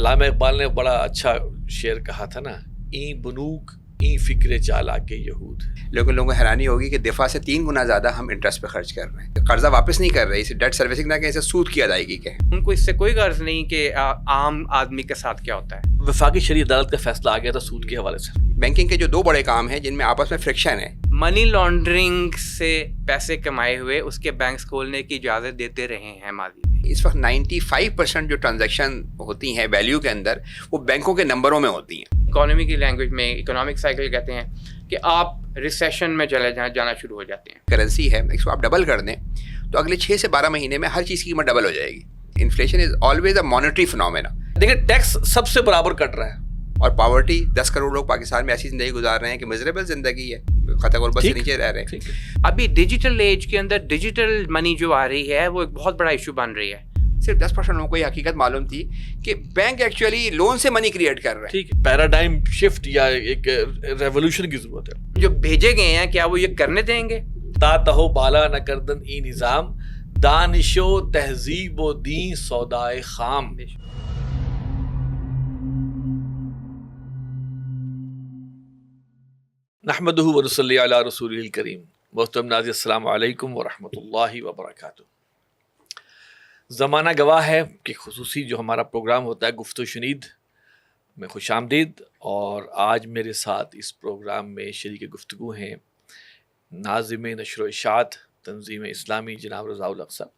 علامہ اقبال نے بڑا اچھا شعر کہا تھا نا، این بنوک این فکر چالاک یہود. لیکن لوگوں کو حیرانی ہوگی کہ دفعہ سے 3 گنا زیادہ ہم انٹرسٹ پہ خرچ کر رہے ہیں. قرضہ واپس نہیں کر رہے، اسے ڈیٹ سروسنگ نہ کہیں، اسے سود کی ادائیگی کہیں. ان کو اس سے کوئی غرض نہیں کہ عام آدمی کے ساتھ کیا ہوتا ہے. وفاقی شرعی عدالت کا فیصلہ آ گیا تھا سود کے حوالے سے. بینکنگ کے جو 2 بڑے کام ہیں جن میں آپس میں فرکشن ہے، منی لانڈرنگ سے پیسے کمائے ہوئے اس کے بینکس کھولنے کی اجازت دیتے رہے ہیں ماضی میں. اس وقت 95% جو ٹرانزیکشن ہوتی ہیں ویلیو کے اندر وہ بینکوں کے نمبروں میں ہوتی ہیں. اکانومی کی لینگویج میں اکنامک سائیکل کہتے ہیں کہ آپ ریسیشن میں چلے جانا شروع ہو جاتے ہیں. کرنسی ہے، اس کو آپ ڈبل کر دیں تو اگلے 6 سے 12 مہینے میں ہر چیز کی قیمت ڈبل ہو جائے گی. Inflation is always a monetary phenomena. دیکھیں ٹیکس سب سے برابر کٹ رہا ہے، اور پاورٹی 10 کروڑ لوگ پاکستان میں ایسی زندگی گزار رہے ہیں کہ مزریبل زندگی ہے، خطہ غربت سے نیچے رہ رہے ہیں. ابھی ڈیجیٹل ایج کے اندر ڈیجیٹل منی جو آ رہی ہے وہ ایک بہت بڑا ایشو بن رہی ہے. صرف 10% لوگوں کو یہ حقیقت معلوم تھی کہ بینک ایکچولی لون سے منی کریٹ کر رہے ہیں. ٹھیک ہے، پیراڈائم شفٹ یا ایک ریولوشن کی ضرورت ہے. جو بھیجے گئے ہیں کیا وہ یہ کرنے دیں گے؟ تا تہو بالا نہ کردن ای نظام، دانش و تہذیب و دین سودائے خام. نحمدہ و نصلی علی رسولہ الکریم. محترم ناظرین السلام علیکم ورحمۃ اللہ وبرکاتہ. زمانہ گواہ ہے کہ خصوصی جو ہمارا پروگرام ہوتا ہے گفت و شنید میں خوش آمدید. اور آج میرے ساتھ اس پروگرام میں شریک گفتگو ہیں ناظم نشر و اشاعت تنظیم اسلامی جناب رضا الحق صاحب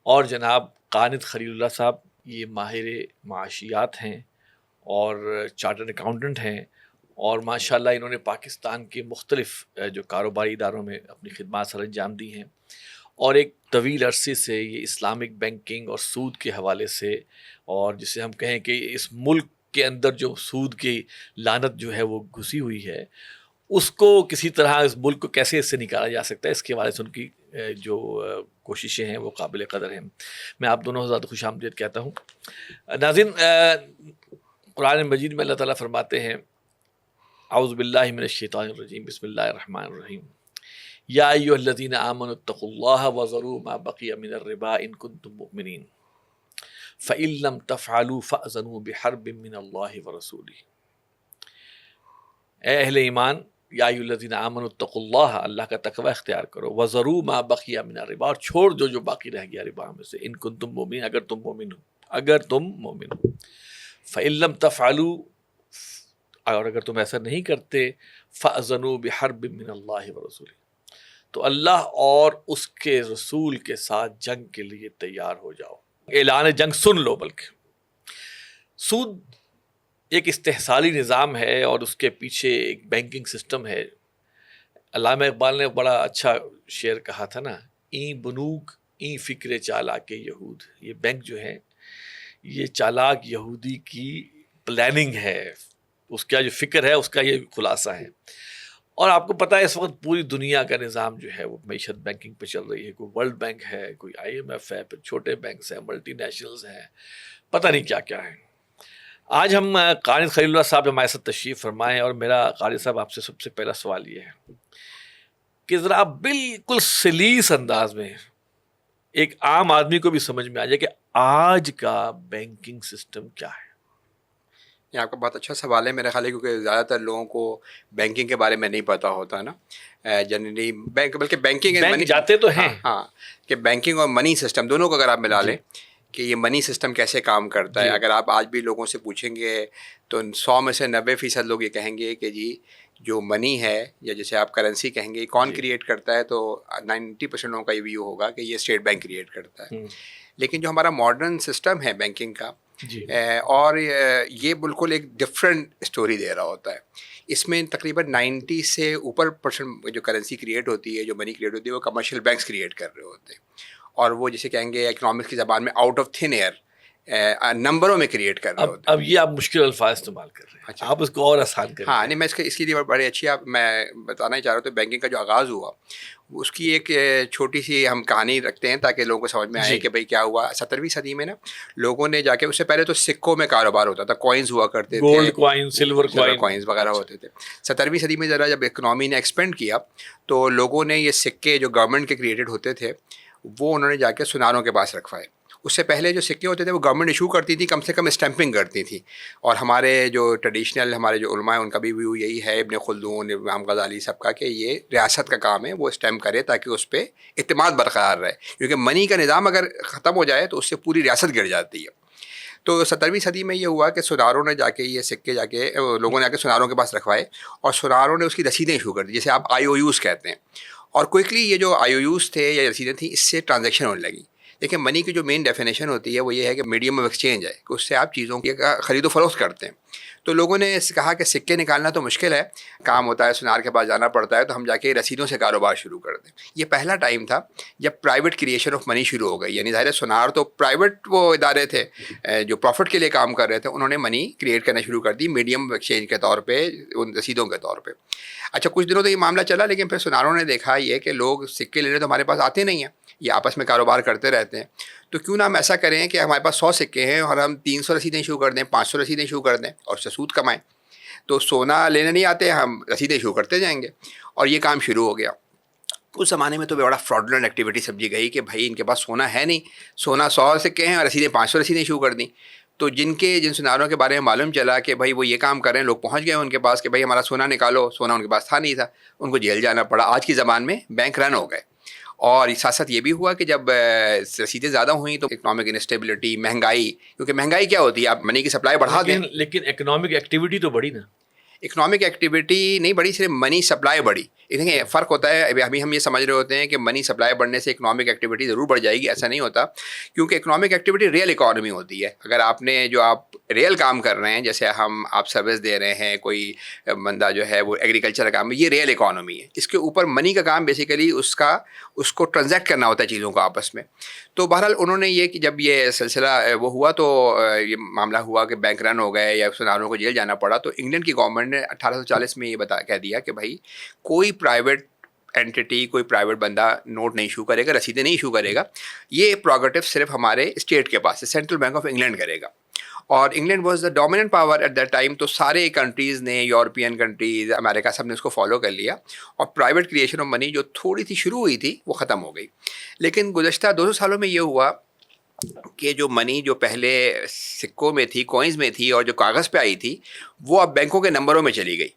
اور جناب قانت خلیل اللہ صاحب. یہ ماہر معاشیات ہیں اور چارٹرڈ اکاؤنٹنٹ ہیں، اور ماشاءاللہ انہوں نے پاکستان کے مختلف جو کاروباری اداروں میں اپنی خدمات سر انجام دی ہیں، اور ایک طویل عرصے سے یہ اسلامک بینکنگ اور سود کے حوالے سے، اور جسے ہم کہیں کہ اس ملک کے اندر جو سود کی لعنت جو ہے وہ گھسی ہوئی ہے، اس کو کسی طرح اس ملک کو کیسے اس سے نکالا جا سکتا ہے، اس کے حوالے سے ان کی جو کوششیں ہیں وہ قابل قدر ہیں. میں آپ دونوں زیادہ خوش آمدید کہتا ہوں. ناظرین، قرآن مجید میں اللہ تعالیٰ فرماتے ہیں اعوذ باللہ من الشیطان الرجیم بسم اللہ الرحمن الرحیم یا ایھا الذین آمنوا اتقوا اللہ وذروا ما بقی من الربا ان کنتم مؤمنین فإن لم تفعلوا فأذنوا بحرب من اللہ ورسولہ. اے اہل ایمان، یا ایھا الذین آمنوا اتقوا اللہ، اللہ کا تقوی اختیار کرو، وذروا ما بقی من الربا، اور چھوڑ دو جو باقی رہ گیا ربا میں سے، ان کنتم مؤمنین، اگر تم مومن ہو. فإن لم تفعلوا، اور اگر تم ایسا نہیں کرتے، فأذنوا بحرب من اللہ ورسولہ، تو اللہ اور اس کے رسول کے ساتھ جنگ کے لیے تیار ہو جاؤ. اعلان جنگ سن لو. بلکہ سود ایک استحصالی نظام ہے اور اس کے پیچھے ایک بینکنگ سسٹم ہے. علامہ اقبال نے بڑا اچھا شعر کہا تھا نا، این بنوک این فکر چالاک یہود. یہ بینک جو ہے یہ چالاک یہودی کی پلاننگ ہے، اس کا جو فکر ہے اس کا یہ خلاصہ ہے. اور آپ کو پتہ ہے اس وقت پوری دنیا کا نظام جو ہے وہ معیشت بینکنگ پہ چل رہی ہے. کوئی ورلڈ بینک ہے، کوئی IMF ہے، پھر چھوٹے بینکس ہیں، ملٹی نیشنلز ہیں، پتہ نہیں کیا کیا ہے. آج ہم قانت خلیل اللہ صاحب ہمارے ساتھ تشریف فرمائیں، اور میرا قاری صاحب آپ سے سب سے پہلا سوال یہ ہے کہ ذرا آپ بالکل سلیس انداز میں ایک عام آدمی کو بھی سمجھ میں آ جائے کہ آج کا بینکنگ سسٹم کیا ہے. یہ آپ کا بہت اچھا سوال ہے میرا خیال ہے، کیونکہ زیادہ تر لوگوں کو بینکنگ کے بارے میں نہیں پتہ ہوتا نا. جنرلی بلکہ بینکنگ جاتے تو ہیں، ہاں، کہ بینکنگ اور منی سسٹم دونوں کو اگر آپ ملا لیں کہ یہ منی سسٹم کیسے کام کرتا ہے. اگر آپ آج بھی لوگوں سے پوچھیں گے تو 100 میں سے 90% لوگ یہ کہیں گے کہ جی جو منی ہے یا جیسے آپ کرنسی کہیں گے کون کریٹ کرتا ہے، تو 90% لوگوں کا یہ ویو ہوگا کہ یہ اسٹیٹ بینک کریٹ کرتا ہے. لیکن جو ہمارا ماڈرن سسٹم ہے بینکنگ کا، اور یہ بالکل ایک ڈفرینٹ اسٹوری دے رہا ہوتا ہے. اس میں تقریباً 90 سے اوپر % جو کرنسی کریٹ ہوتی ہے، جو منی کریٹ ہوتی ہے، وہ کمرشل بینکس کریٹ کر رہے ہوتے ہیں، اور وہ جسے کہیں گے اکنامکس کی زبان میں آؤٹ آف تھن ایئر نمبروں میں کریٹ کر رہے ہوتے ہیں. اب یہ آپ مشکل الفاظ استعمال کر رہے ہیں. اچھا، آپ اس کو اور آسان کریں. ہاں نہیں، میں اس کی لیے بڑی اچھی میں بتانا ہی چاہ رہا ہوں. تو بینکنگ کا جو آغاز ہوا اس کی ایک چھوٹی سی ہم کہانی رکھتے ہیں تاکہ لوگوں کو سمجھ میں آئے کہ بھائی کیا ہوا. 17ویں صدی میں نا لوگوں نے جا کے، اس سے پہلے تو سکوں میں کاروبار ہوتا تھا، کوائنز ہوا کرتے تھے، گولڈ کوائن، سلور کوائنز وغیرہ ہوتے تھے. 17ویں صدی میں ذرا جب اکنامی نے ایکسپینڈ کیا تو لوگوں نے یہ سکے جو گورنمنٹ کے کریٹڈ ہوتے تھے وہ انہوں نے جا کے سناروں کے پاس رکھوائے. اس سے پہلے جو سکے ہوتے تھے وہ گورنمنٹ ایشو کرتی تھی، کم سے کم اسٹیمپنگ کرتی تھی. اور ہمارے جو ٹریڈیشنل ہمارے جو علماء ہیں ان کا بھی ویو یہی ہے، ابن خلدون، امام غزالی سب کا، کہ یہ ریاست کا کام ہے وہ اسٹیمپ کرے تاکہ اس پہ اعتماد برقرار رہے، کیونکہ منی کا نظام اگر ختم ہو جائے تو اس سے پوری ریاست گر جاتی ہے. تو 17ویں صدی میں یہ ہوا کہ سوناروں نے جا کے یہ سکے لوگوں نے آ کے سوناروں کے پاس رکھوائے، اور سوناروں نے اس کی رسیدیں ایشو کر دی، جسے آپ آئی او یوز کہتے ہیں. اور کوئکلی یہ جو آئی او یوز تھے یا رسیدیں تھیں، اس سے ٹرانزیکشن ہونے لگی. دیکھیں منی کی جو مین ڈیفینیشن ہوتی ہے وہ یہ ہے کہ میڈیم آف ایکسچینج ہے، کہ اس سے آپ چیزوں کی خرید و فروخت کرتے ہیں. تو لوگوں نے کہا کہ سکے نکالنا تو مشکل ہے، کام ہوتا ہے، سونار کے پاس جانا پڑتا ہے، تو ہم جا کے رسیدوں سے کاروبار شروع کر دیں. یہ پہلا ٹائم تھا جب پرائیویٹ کریشن آف منی شروع ہو گئی. یعنی ظاہر ہے سونار تو پرائیویٹ وہ ادارے تھے جو پروفٹ کے لیے کام کر رہے تھے، انہوں نے منی کریٹ کرنا شروع کر دی میڈیم ایکسچینج کے طور پہ، ان رسیدوں کے طور پہ. اچھا کچھ دنوں تو یہ معاملہ چلا، لیکن پھر سوناروں نے دیکھا یہ کہ لوگ سکے لینے تو ہمارے پاس آتے نہیں ہیں، یہ آپس میں کاروبار کرتے رہتے ہیں، تو کیوں نہ ہم ایسا کریں کہ ہمارے پاس 100 سکے ہیں اور ہم 300 رسیدیں ایشو کر دیں، 500 رسیدیں ایشو کر دیں اور اس سے سود کمائیں. تو سونا لینے نہیں آتے، ہم رسیدیں ایشو کرتے جائیں گے. اور یہ کام شروع ہو گیا. اس زمانے میں تو بڑا فراڈلنٹ ایکٹیویٹی سمجھی گئی کہ بھائی ان کے پاس سونا ہے نہیں، سونا 100 سکے ہیں اور رسیدیں 500 رسیدیں ایشو کر دیں. تو جن سوناروں کے بارے میں معلوم چلا کہ بھائی وہ یہ کام کر رہے ہیں، لوگ پہنچ گئے ان کے پاس کہ بھائی ہمارا سونا نکالو. سونا ان کے پاس تھا نہیں تھا، ان کو جیل جانا پڑا. آج کی زبان میں بینک رن ہو گئے. اور ساتھ ساتھ یہ بھی ہوا کہ جب رسیدیں زیادہ ہوئیں تو اکنامک انسٹیبلٹی، مہنگائی، کیونکہ مہنگائی کیا ہوتی ہے، آپ منی کی سپلائی بڑھا دیں. لیکن اکنامک ایکٹیویٹی تو بڑھی نا. اکنامک ایکٹیویٹی نہیں بڑھی، صرف منی سپلائی بڑھی. دیکھیں فرق ہوتا ہے. ابھی ہم یہ سمجھ رہے ہوتے ہیں کہ منی سپلائی بڑھنے سے اکنامک ایکٹیویٹی ضرور بڑھ جائے گی، ایسا نہیں ہوتا. کیونکہ اکنامک ایکٹیویٹی ریئل اکانومی ہوتی ہے. اگر آپ نے جو آپ ریئل کام کر رہے ہیں، جیسے آپ سروس دے رہے ہیں، کوئی بندہ جو ہے وہ ایگریکلچر کا کام ہے، یہ ریئل اکانومی ہے. اس کے اوپر منی کا کام بیسیکلی اس کو ٹرانزیکٹ کرنا ہوتا ہے چیزوں کو آپس میں. تو بہرحال انہوں نے یہ کہ جب یہ سلسلہ وہ ہوا تو یہ معاملہ ہوا کہ بینک رن ہو گئے یا سوناروں کو جیل جانا پڑا. تو انگلینڈ کی گورنمنٹ نے 1840 میں یہ کہہ دیا کہ بھائی کوئی پرائیویٹ اینٹی، کوئی پرائیویٹ بندہ نوٹ نہیں ایشو کرے گا، رسیدیں نہیں ایشو کرے گا. یہ پروگیٹو صرف ہمارے اسٹیٹ کے پاس ہے، سینٹرل بینک آف انگلینڈ کرے گا. اور England was the dominant power eight that time. تو سارے کنٹریز نے، یورپین کنٹریز، امریکہ، سب نے اس کو فالو کر لیا. اور پرائیویٹ کریشن آف منی جو تھوڑی سی شروع ہوئی تھی وہ ختم ہو گئی. لیکن گزشتہ 200 سالوں میں یہ ہوا کہ جو منی جو پہلے سکوں میں تھی، کوئنز میں تھی، اور جو کاغذ پہ آئی تھی، وہ اب بینکوں کے نمبروں میں چلی گئی.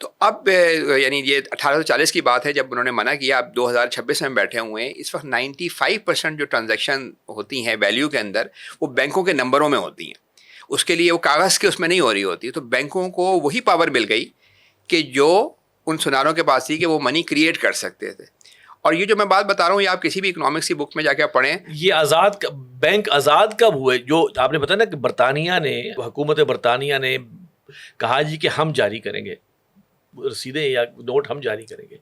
تو اب یعنی یہ 1840 کی بات ہے جب انہوں نے منع کیا. اب 2026 میں بیٹھے ہوئے ہیں. اس وقت 95% جو ٹرانزیکشن ہوتی ہیں ویلیو کے اندر وہ بینکوں کے نمبروں میں ہوتی ہیں. اس کے لیے وہ کاغذ کے اس میں نہیں ہو رہی ہوتی. تو بینکوں کو وہی پاور مل گئی کہ جو ان سوناروں کے پاس تھی کہ وہ منی کریٹ کر سکتے تھے. اور یہ جو میں بات بتا رہا ہوں یہ آپ کسی بھی اکنامکس کی بک میں جا کے پڑھیں. یہ بینک آزاد کب ہوئے؟ جو آپ نے بتایا نا کہ برطانیہ نے، حکومت برطانیہ نے کہا جی کہ ہم جاری کریں گے رسیدیں یا نوٹ، ہم جاری کریں گے.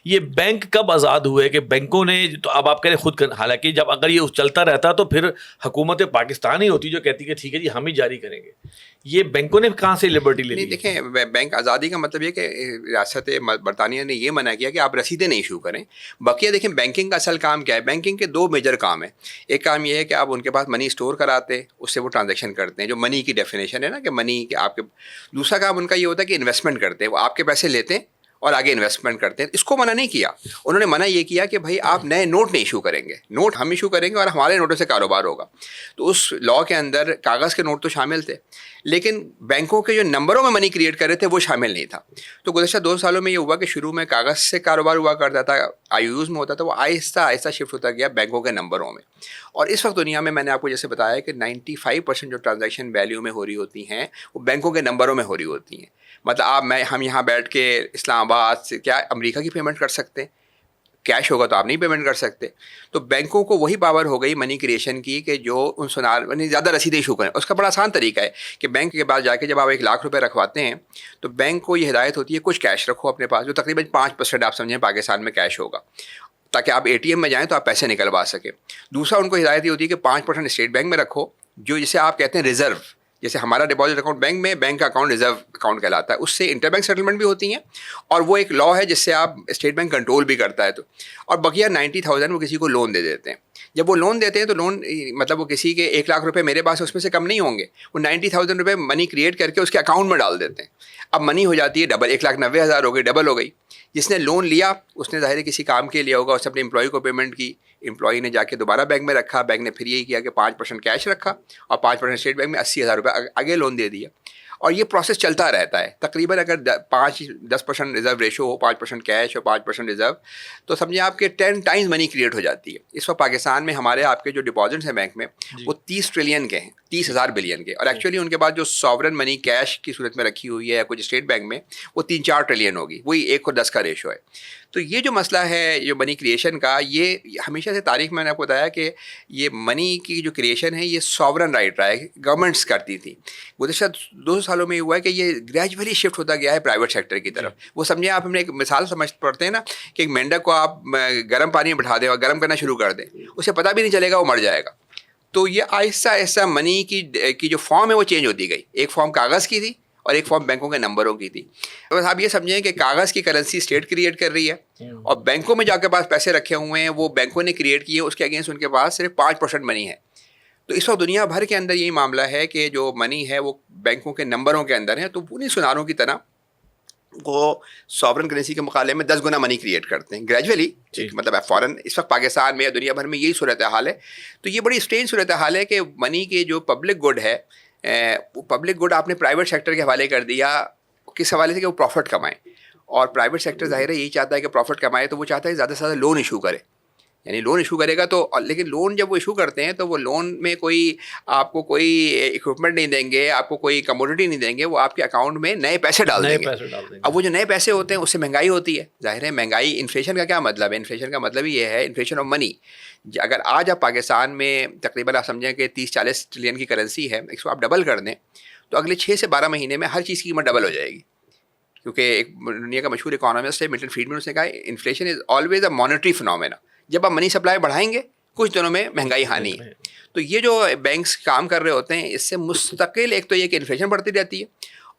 یہ بینک کب آزاد ہوئے کہ بینکوں نے، تو اب آپ کہہ خود، حالانکہ جب اگر یہ چلتا رہتا تو پھر حکومت پاکستان ہی ہوتی جو کہتی کہ ٹھیک ہے جی ہم ہی جاری کریں گے. یہ بینکوں نے کہاں سے لبرٹی لے لی؟ دیکھیں بینک آزادی کا مطلب یہ کہ ریاست برطانیہ نے یہ منع کیا کہ آپ رسیدیں نہیں ایشو کریں. بقیہ دیکھیں بینکنگ کا اصل کام کیا ہے. بینکنگ کے 2 میجر کام ہیں. ایک کام یہ ہے کہ آپ ان کے پاس منی اسٹور کراتے، اس سے وہ ٹرانزیکشن کرتے ہیں، جو منی کی ڈیفینیشن ہے نا کہ منی کے آپ کے. دوسرا کام ان کا یہ ہوتا ہے کہ انویسٹمنٹ کرتے ہیں، وہ آپ کے پیسے لیتے ہیں اور آگے انویسٹمنٹ کرتے ہیں. اس کو منع نہیں کیا. انہوں نے منع یہ کیا کہ بھائی آپ نئے نوٹ نہیں ایشو کریں گے، نوٹ ہم ایشو کریں گے اور ہمارے نوٹوں سے کاروبار ہوگا. تو اس لاء کے اندر کاغذ کے نوٹ تو شامل تھے، لیکن بینکوں کے جو نمبروں میں منی کریٹ کر رہے تھے وہ شامل نہیں تھا. تو گزشتہ 2 سالوں میں یہ ہوا کہ شروع میں کاغذ سے کاروبار ہوا کرتا تھا، آئی یوز میں ہوتا تھا، وہ آہستہ آہستہ شفٹ ہوتا گیا بینکوں کے نمبروں میں. اور اس وقت دنیا میں نے آپ کو جیسے بتایا کہ 95% جو ٹرانزیکشن ویلیو میں ہو رہی ہوتی ہیں وہ بینکوں کے نمبروں میں ہو رہی ہوتی ہیں. مطلب ہم یہاں بیٹھ کے اسلام آباد سے کیا امریکہ کی پیمنٹ کر سکتے ہیں؟ کیش ہوگا تو آپ نہیں پیمنٹ کر سکتے. تو بینکوں کو وہی پاور ہو گئی منی کریشن کی کہ جو ان سونار زیادہ رسیدیں ایشو کریں. اس کا بڑا آسان طریقہ ہے کہ بینک کے پاس جا کے جب آپ 1 لاکھ روپے رکھواتے ہیں تو بینک کو یہ ہدایت ہوتی ہے کچھ کیش رکھو اپنے پاس، جو تقریباً 5% آپ سمجھیں پاکستان میں کیش ہوگا، تاکہ آپ ATM میں جائیں تو آپ پیسے نکلوا سکیں. دوسرا ان کو ہدایت یہ ہوتی ہے کہ 5% اسٹیٹ بینک میں رکھو، جو جسے آپ کہتے ہیں ریزرو. جیسے ہمارا ڈپازٹ اکاؤنٹ بینک میں، بینک کا اکاؤنٹ ریزرو اکاؤنٹ کہلاتا ہے. اس سے انٹر بینک سیٹلمنٹ بھی ہوتی ہیں اور وہ ایک لاء ہے جس سے آپ اسٹیٹ بینک کنٹرول بھی کرتا ہے. تو اور بقیہ 90,000 وہ کسی کو لون دے دیتے ہیں. جب وہ لون دیتے ہیں تو لون مطلب وہ کسی کے 1 لاکھ روپے میرے پاس اس میں سے کم نہیں ہوں گے, وہ 90,000 روپے منی کریٹ کر کے اس کے اکاؤنٹ میں ڈال دیتے ہیں. اب منی ہو جاتی ہے ڈبل, 1,90,000 ہو گئی, ڈبل ہو گئی. جس نے لون لیا اس نے ظاہر ہے کسی کام کے لیا ہوگا, اس نے اپنے امپلائی کو پیمنٹ کی, امپلائی نے جا کے دوبارہ بینک میں رکھا, بینک نے پھر یہی کیا کہ 5% کیش رکھا اور 5% اسٹیٹ بینک میں 80,000 روپے آگے لون دے دیا. اور یہ پروسیس چلتا رہتا ہے تقریباً. اگر 10% ریزرو ریشو ہو, 5% کیش اور 5% ریزرو, تو سمجھیں آپ کے 10 ٹائمز منی کریٹ ہو جاتی ہے. اس وقت پاکستان میں ہمارے آپ کے جو ڈپازٹس ہیں بینک میں وہ 30 ٹریلین کے ہیں, 30,000 بلین کے, اور ایکچولی ان کے بعد جو ساورن منی کیش کی صورت میں رکھی ہوئی ہے کچھ اسٹیٹ بینک میں وہ 3-4 ٹریلین ہوگی, وہی 1:10 کا ریشو ہے. تو یہ جو مسئلہ ہے جو منی کریشن کا, یہ ہمیشہ سے تاریخ میں نے آپ کو بتایا کہ یہ منی کی جو کریشن ہے یہ ساورن رائٹ رہا ہے, گورنمنٹس کرتی تھی. گزشتہ 200 سالوں میں یہ ہوا ہے کہ یہ گریجولی شفٹ ہوتا گیا ہے پرائیویٹ سیکٹر کی طرف. وہ سمجھیں آپ ہم نے ایک مثال سمجھ پڑتے ہیں نا کہ ایک مینڈک کو آپ گرم پانی میں بٹھا دیں اور گرم کرنا شروع کر دیں, اسے پتہ بھی نہیں چلے گا, وہ مر جائے گا. تو یہ آہستہ آہستہ منی کی جو فارم ہے وہ چینج ہوتی گئی. ایک فارم کاغذ کی تھی اور ایک فارم بینکوں کے نمبروں کی تھی. بس آپ یہ سمجھیں کہ کاغذ کی کرنسی اسٹیٹ کریٹ کر رہی ہے اور بینکوں میں جا کے پاس پیسے رکھے ہوئے ہیں وہ بینکوں نے کریٹ کیے, اس کے اگینسٹ ان کے پاس صرف 5% منی ہے. تو اس وقت دنیا بھر کے اندر یہی معاملہ ہے کہ جو منی ہے وہ بینکوں کے نمبروں کے اندر ہے. تو پوری سناروں کی طرح وہ ساورن کرنسی کے مقابلے میں 10 گنا منی کریٹ کرتے ہیں گریجولی. مطلب فوراً اس وقت پاکستان میں یا دنیا بھر میں یہی صورتحال ہے. تو یہ بڑی اسٹرینج صورتحال ہے کہ منی کے جو پبلک گڈ ہے, وہ پبلک گڈ آپ نے پرائیویٹ سیکٹر کے حوالے کر دیا. کس حوالے سے کہ وہ پروفٹ کمائیں, اور پرائیویٹ سیکٹر ظاہر ہے یہی چاہتا ہے کہ پروفٹ کمائے, تو وہ چاہتا ہے زیادہ سے زیادہ لون ایشو کرے. یعنی لون ایشو کرے گا تو, لیکن لون جب وہ ایشو کرتے ہیں تو وہ لون میں کوئی آپ کو کوئی اکوپمنٹ نہیں دیں گے, آپ کو کوئی کموڈٹی نہیں دیں گے, وہ آپ کے اکاؤنٹ میں نئے پیسے ڈال دیں گے. اب وہ جو نئے پیسے ہوتے ہیں اس سے مہنگائی ہوتی ہے. ظاہر ہے مہنگائی, انفلیشن کا کیا مطلب ہے؟ انفلیشن کا مطلب یہ ہے انفلیشن آف منی. اگر آج آپ پاکستان میں تقریباً آپ سمجھیں کہ 30-40 ٹریلین کی کرنسی ہے, اس کو آپ ڈبل کر دیں تو اگلے 6 سے 12 مہینے میں ہر چیز کی قیمت ڈبل ہو جائے گی. کیونکہ ایک دنیا کا مشہور اکانومسٹ ہے ملٹن فریڈمن, اس نے کہا inflation is always a monetary phenomena. جب آپ منی سپلائی بڑھائیں گے کچھ دنوں میں مہنگائی ہانی ہے. تو یہ جو بینکس کام کر رہے ہوتے ہیں اس سے مستقل ایک تو یہ کہ انفلیشن بڑھتی رہتی ہے,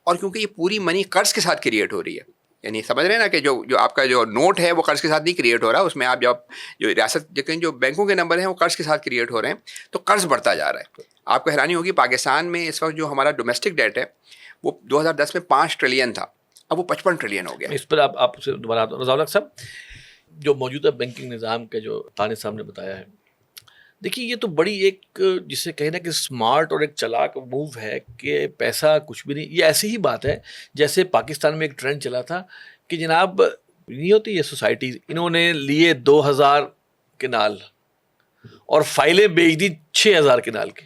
اور کیونکہ یہ پوری منی قرض کے ساتھ کریٹ ہو رہی ہے. یعنی سمجھ رہے ہیں نا کہ جو آپ کا جو نوٹ ہے وہ قرض کے ساتھ نہیں کریٹ ہو رہا, اس میں آپ جب جو ریاست لیکن جو بینکوں کے نمبر ہیں وہ قرض کے ساتھ کریٹ ہو رہے ہیں, تو قرض بڑھتا جا رہا ہے. آپ کو حیرانی ہوگی پاکستان میں اس وقت جو ہمارا ڈومیسٹک ڈیٹ ہے وہ 2010 میں 5 ٹریلین تھا, اب وہ 55 ٹریلین ہو گیا. اس پر آپ سے دوبارہ رضا الحق صاحب, جو موجودہ بینکنگ نظام کے جو طارق صاحب نے بتایا ہے, دیکھیے یہ تو بڑی ایک جسے کہنا کہ اسمارٹ اور ایک چلاک موو ہے کہ پیسہ کچھ بھی نہیں. یہ ایسی ہی بات ہے جیسے پاکستان میں ایک ٹرینڈ چلا تھا کہ جناب نہیں ہوتی یہ سوسائٹی, انہوں نے لیے 2,000 کنال اور فائلیں بیچ دی 6,000 کنال کی.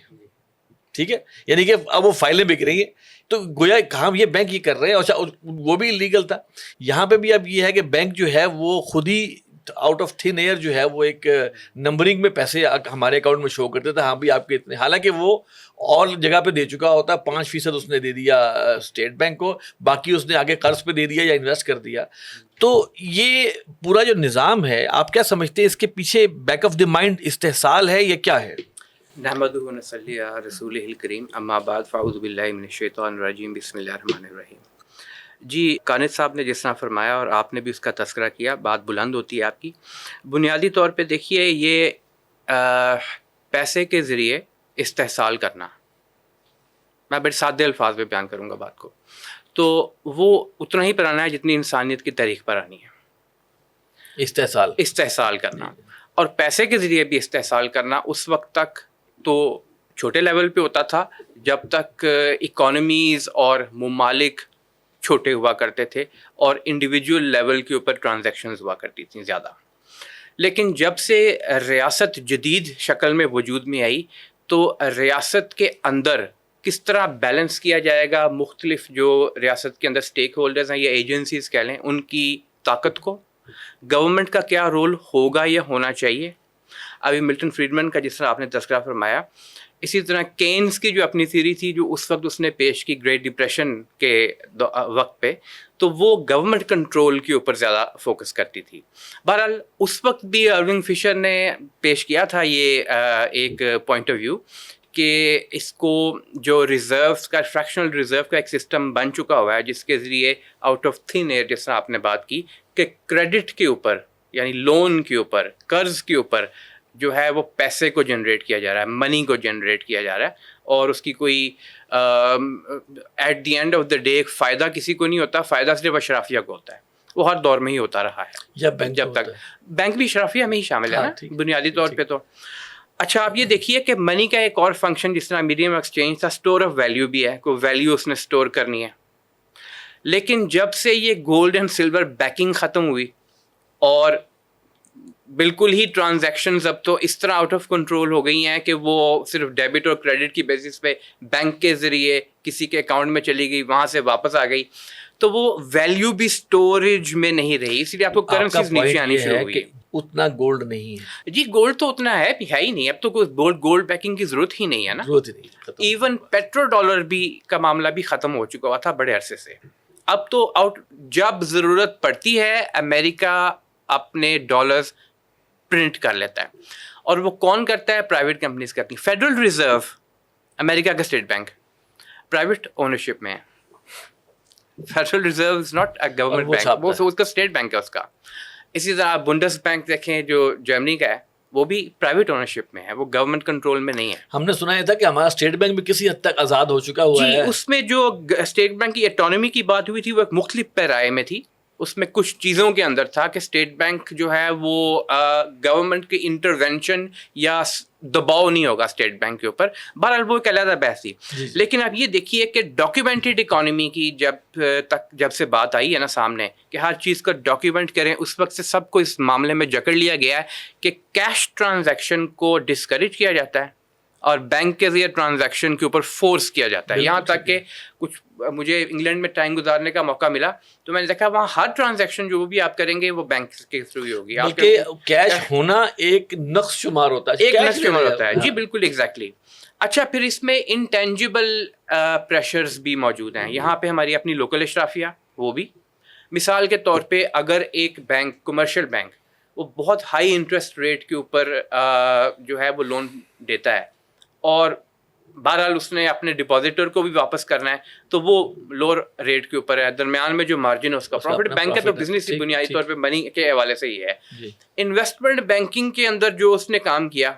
ٹھیک ہے, یعنی کہ اب وہ فائلیں بک رہی ہیں, تو گویا کام یہ بینک یہ کر رہے ہیں, اور وہ بھی لیگل تھا. یہاں پہ بھی اب یہ ہے کہ بینک جو ہے وہ خود ہی آؤٹ آف تھن ایئر جو ہے وہ ایک نمبرنگ میں پیسے ہمارے اکاؤنٹ میں شو کرتے تھے, ہاں بھی آپ کے اتنے, حالانکہ وہ اور جگہ پہ دے چکا ہوتا ہے. 5% اس نے دے دیا اسٹیٹ بینک کو, باقی اس نے آگے قرض پہ دے دیا یا انویسٹ کر دیا. تو یہ پورا جو نظام ہے آپ کیا سمجھتے ہیں اس کے پیچھے بیک آف دی مائنڈ استحصال ہے یا کیا ہے؟ نحمدہ و نصلی علی رسولہ الکریم, اما بعد فاعوذ باللہ من الشیطان الرجیم, بسم اللہ الرحمن الرحیم. جی کانت صاحب نے جس طرح فرمایا اور آپ نے بھی اس کا تذکرہ کیا, بات بلند ہوتی ہے آپ کی. بنیادی طور پہ دیکھیے یہ پیسے کے ذریعے استحصال کرنا, میں بڑے سادے الفاظ میں بیان کروں گا بات کو, تو وہ اتنا ہی پرانا ہے جتنی انسانیت کی تاریخ پرانی ہے. استحصال کرنا اور پیسے کے ذریعے بھی استحصال کرنا اس وقت تک تو چھوٹے لیول پہ ہوتا تھا جب تک اکانومیز اور ممالک چھوٹے ہوا کرتے تھے اور انڈیویجول لیول کے اوپر ٹرانزیکشنز ہوا کرتی تھیں زیادہ. لیکن جب سے ریاست جدید شکل میں وجود میں آئی تو ریاست کے اندر کس طرح بیلنس کیا جائے گا مختلف جو ریاست کے اندر سٹیک ہولڈرز ہیں یا ایجنسیز کہہ لیں, ان کی طاقت کو, گورنمنٹ کا کیا رول ہوگا یا ہونا چاہیے. ابھی ملٹن فریڈمن کا جس طرح آپ نے تذکرہ فرمایا, اسی طرح کینز کی جو اپنی تھیوری تھی جو اس وقت اس نے پیش کی گریٹ ڈپریشن کے وقت پہ, تو وہ گورنمنٹ کنٹرول کے اوپر زیادہ فوکس کرتی تھی. بہرحال اس وقت بھی ارونگ فشر نے پیش کیا تھا یہ ایک پوائنٹ آف ویو کہ اس کو جو ریزروز کا فریکشنل ریزرو کا ایک سسٹم بن چکا ہوا ہے جس کے ذریعے آؤٹ آف تھن ایئر جس طرح آپ نے بات کی کہ کریڈٹ کے اوپر یعنی لون کے اوپر, قرض کے اوپر جو ہے وہ پیسے کو جنریٹ کیا جا رہا ہے, منی کو جنریٹ کیا جا رہا ہے, اور اس کی کوئی at the end of the day فائدہ کسی کو نہیں ہوتا, فائدہ صرف اشرافیہ کو ہوتا ہے. وہ ہر دور میں ہی ہوتا رہا ہے جب تک بینک بھی اشرافیہ میں ہی شامل ہے نا بنیادی طور پہ. تو اچھا آپ یہ دیکھیے کہ منی کا ایک اور فنکشن جس طرح میڈیم ایکسچینج تھا, اسٹور آف ویلیو بھی ہے, کوئی ویلیو اس نے اسٹور کرنی ہے. لیکن جب سے یہ گولڈ اینڈ سلور بیکنگ ختم ہوئی اور بالکل ہی ٹرانزیکشنز اب تو اس طرح آؤٹ آف کنٹرول ہو گئی ہیں کہ وہ صرف ڈیبٹ اور کریڈٹ کی بیسس پہ بینک کے ذریعے کسی کے اکاؤنٹ میں چلی گئی, وہاں سے واپس آ گئی, تو وہ ویلیو بھی اسٹوریج میں نہیں رہی, اس لیے آپ کو کرنسیز نیچے آنی شروع ہوئی. اتنا گولڈ نہیں ہے جی, گولڈ تو اتنا ہے ہی نہیں, اب تو کوئی گولڈ بیکنگ کی ضرورت ہی نہیں ہے نا. ایون پیٹرو ڈالر بھی کا معاملہ بھی ختم ہو چکا ہوا تھا بڑے عرصے سے. اب تو جب ضرورت پڑتی ہے امریکہ اپنے ڈالرز پرنٹ کر لیتا ہے, اور وہ کون کرتا ہے؟ پرائیویٹ کمپنیز کرتی ہیں. فیڈرل ریزرو امریکہ کا اسٹیٹ بینک پرائیویٹ اونرشپ میں ہے. Federal reserve is not a government bank, وہ اس کا اسٹیٹ بینک ہے اس کا. اسی طرح آپ بنڈس بینک دیکھیں جو جرمنی کا ہے, وہ بھی پرائیویٹ اونرشپ میں ہے, وہ گورنمنٹ کنٹرول میں نہیں ہے. ہم نے سنا یہ تھا کہ ہمارا اسٹیٹ بینک بھی کسی حد تک آزاد ہو چکا ہوا ہے. جی, اس میں جو اسٹیٹ بینک کی اٹانومی کی بات ہوئی تھی وہ ایک مختلف پیرائے میں تھی. اس میں کچھ چیزوں کے اندر تھا کہ اسٹیٹ بینک جو ہے وہ گورنمنٹ کی انٹرونشن یا دباؤ نہیں ہوگا اسٹیٹ بینک کے اوپر. بہرحال وہ ایک علیحدہ بحث تھی. لیکن آپ یہ دیکھیے کہ ڈاکیومنٹڈ اکانومی کی جب سے بات آئی ہے نا سامنے کہ ہر چیز کو ڈاکیومنٹ کریں, اس وقت سے سب کو اس معاملے میں جکڑ لیا گیا ہے کہ کیش ٹرانزیکشن کو ڈسکریج کیا جاتا ہے اور بینک کے ذریعے ٹرانزیکشن کے اوپر فورس کیا جاتا ہے. یہاں تک کہ کچھ مجھے انگلینڈ میں ٹائم گزارنے کا موقع ملا تو میں نے دیکھا وہاں ہر ٹرانزیکشن جو بھی آپ کریں گے وہ بینک کے تھرو ہی ہوگی. بلکہ کیش ہونا ایک نقص شمار ہوتا ہے, ایک نقص شمار ہوتا ہے. جی بالکل ایگزیکٹلی. اچھا, پھر اس میں انٹینجیبل پریشرز بھی موجود ہیں. یہاں پہ ہماری اپنی لوکل اشرافیہ, وہ بھی مثال کے طور پہ اگر ایک بینک کمرشل بینک وہ بہت ہائی انٹرسٹ ریٹ کے اوپر جو ہے وہ لون دیتا ہے اور بہرحال اس نے اپنے ڈپازیٹر کو بھی واپس کرنا ہے تو وہ لوور ریٹ کے اوپر ہے, درمیان میں جو مارجن ہے اس کا پروفٹ. بینک کا تو بزنس ہی بنیادی طور پہ منی کے حوالے سے ہی ہے. انویسٹمنٹ بینکنگ کے اندر جو اس نے کام کیا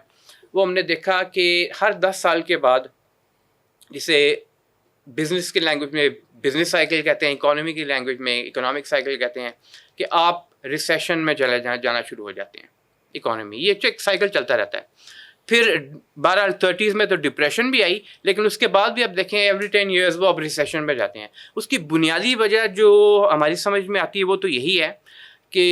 وہ ہم نے دیکھا کہ ہر 10 سال کے بعد, جسے بزنس کی لینگویج میں بزنس سائیکل کہتے ہیں, اکانومی کی لینگویج میں اکنامک سائیکل کہتے ہیں, کہ آپ ریسیشن میں چلے جانا شروع ہو جاتے ہیں اکانومی. یہ ایک سائیکل چلتا رہتا ہے. پھر 12-30s میں تو ڈپریشن بھی آئی, لیکن اس کے بعد بھی اب دیکھیں ایوری 10 years وہ اب ریسیشن میں جاتے ہیں. اس کی بنیادی وجہ جو ہماری سمجھ میں آتی ہے وہ تو یہی ہے کہ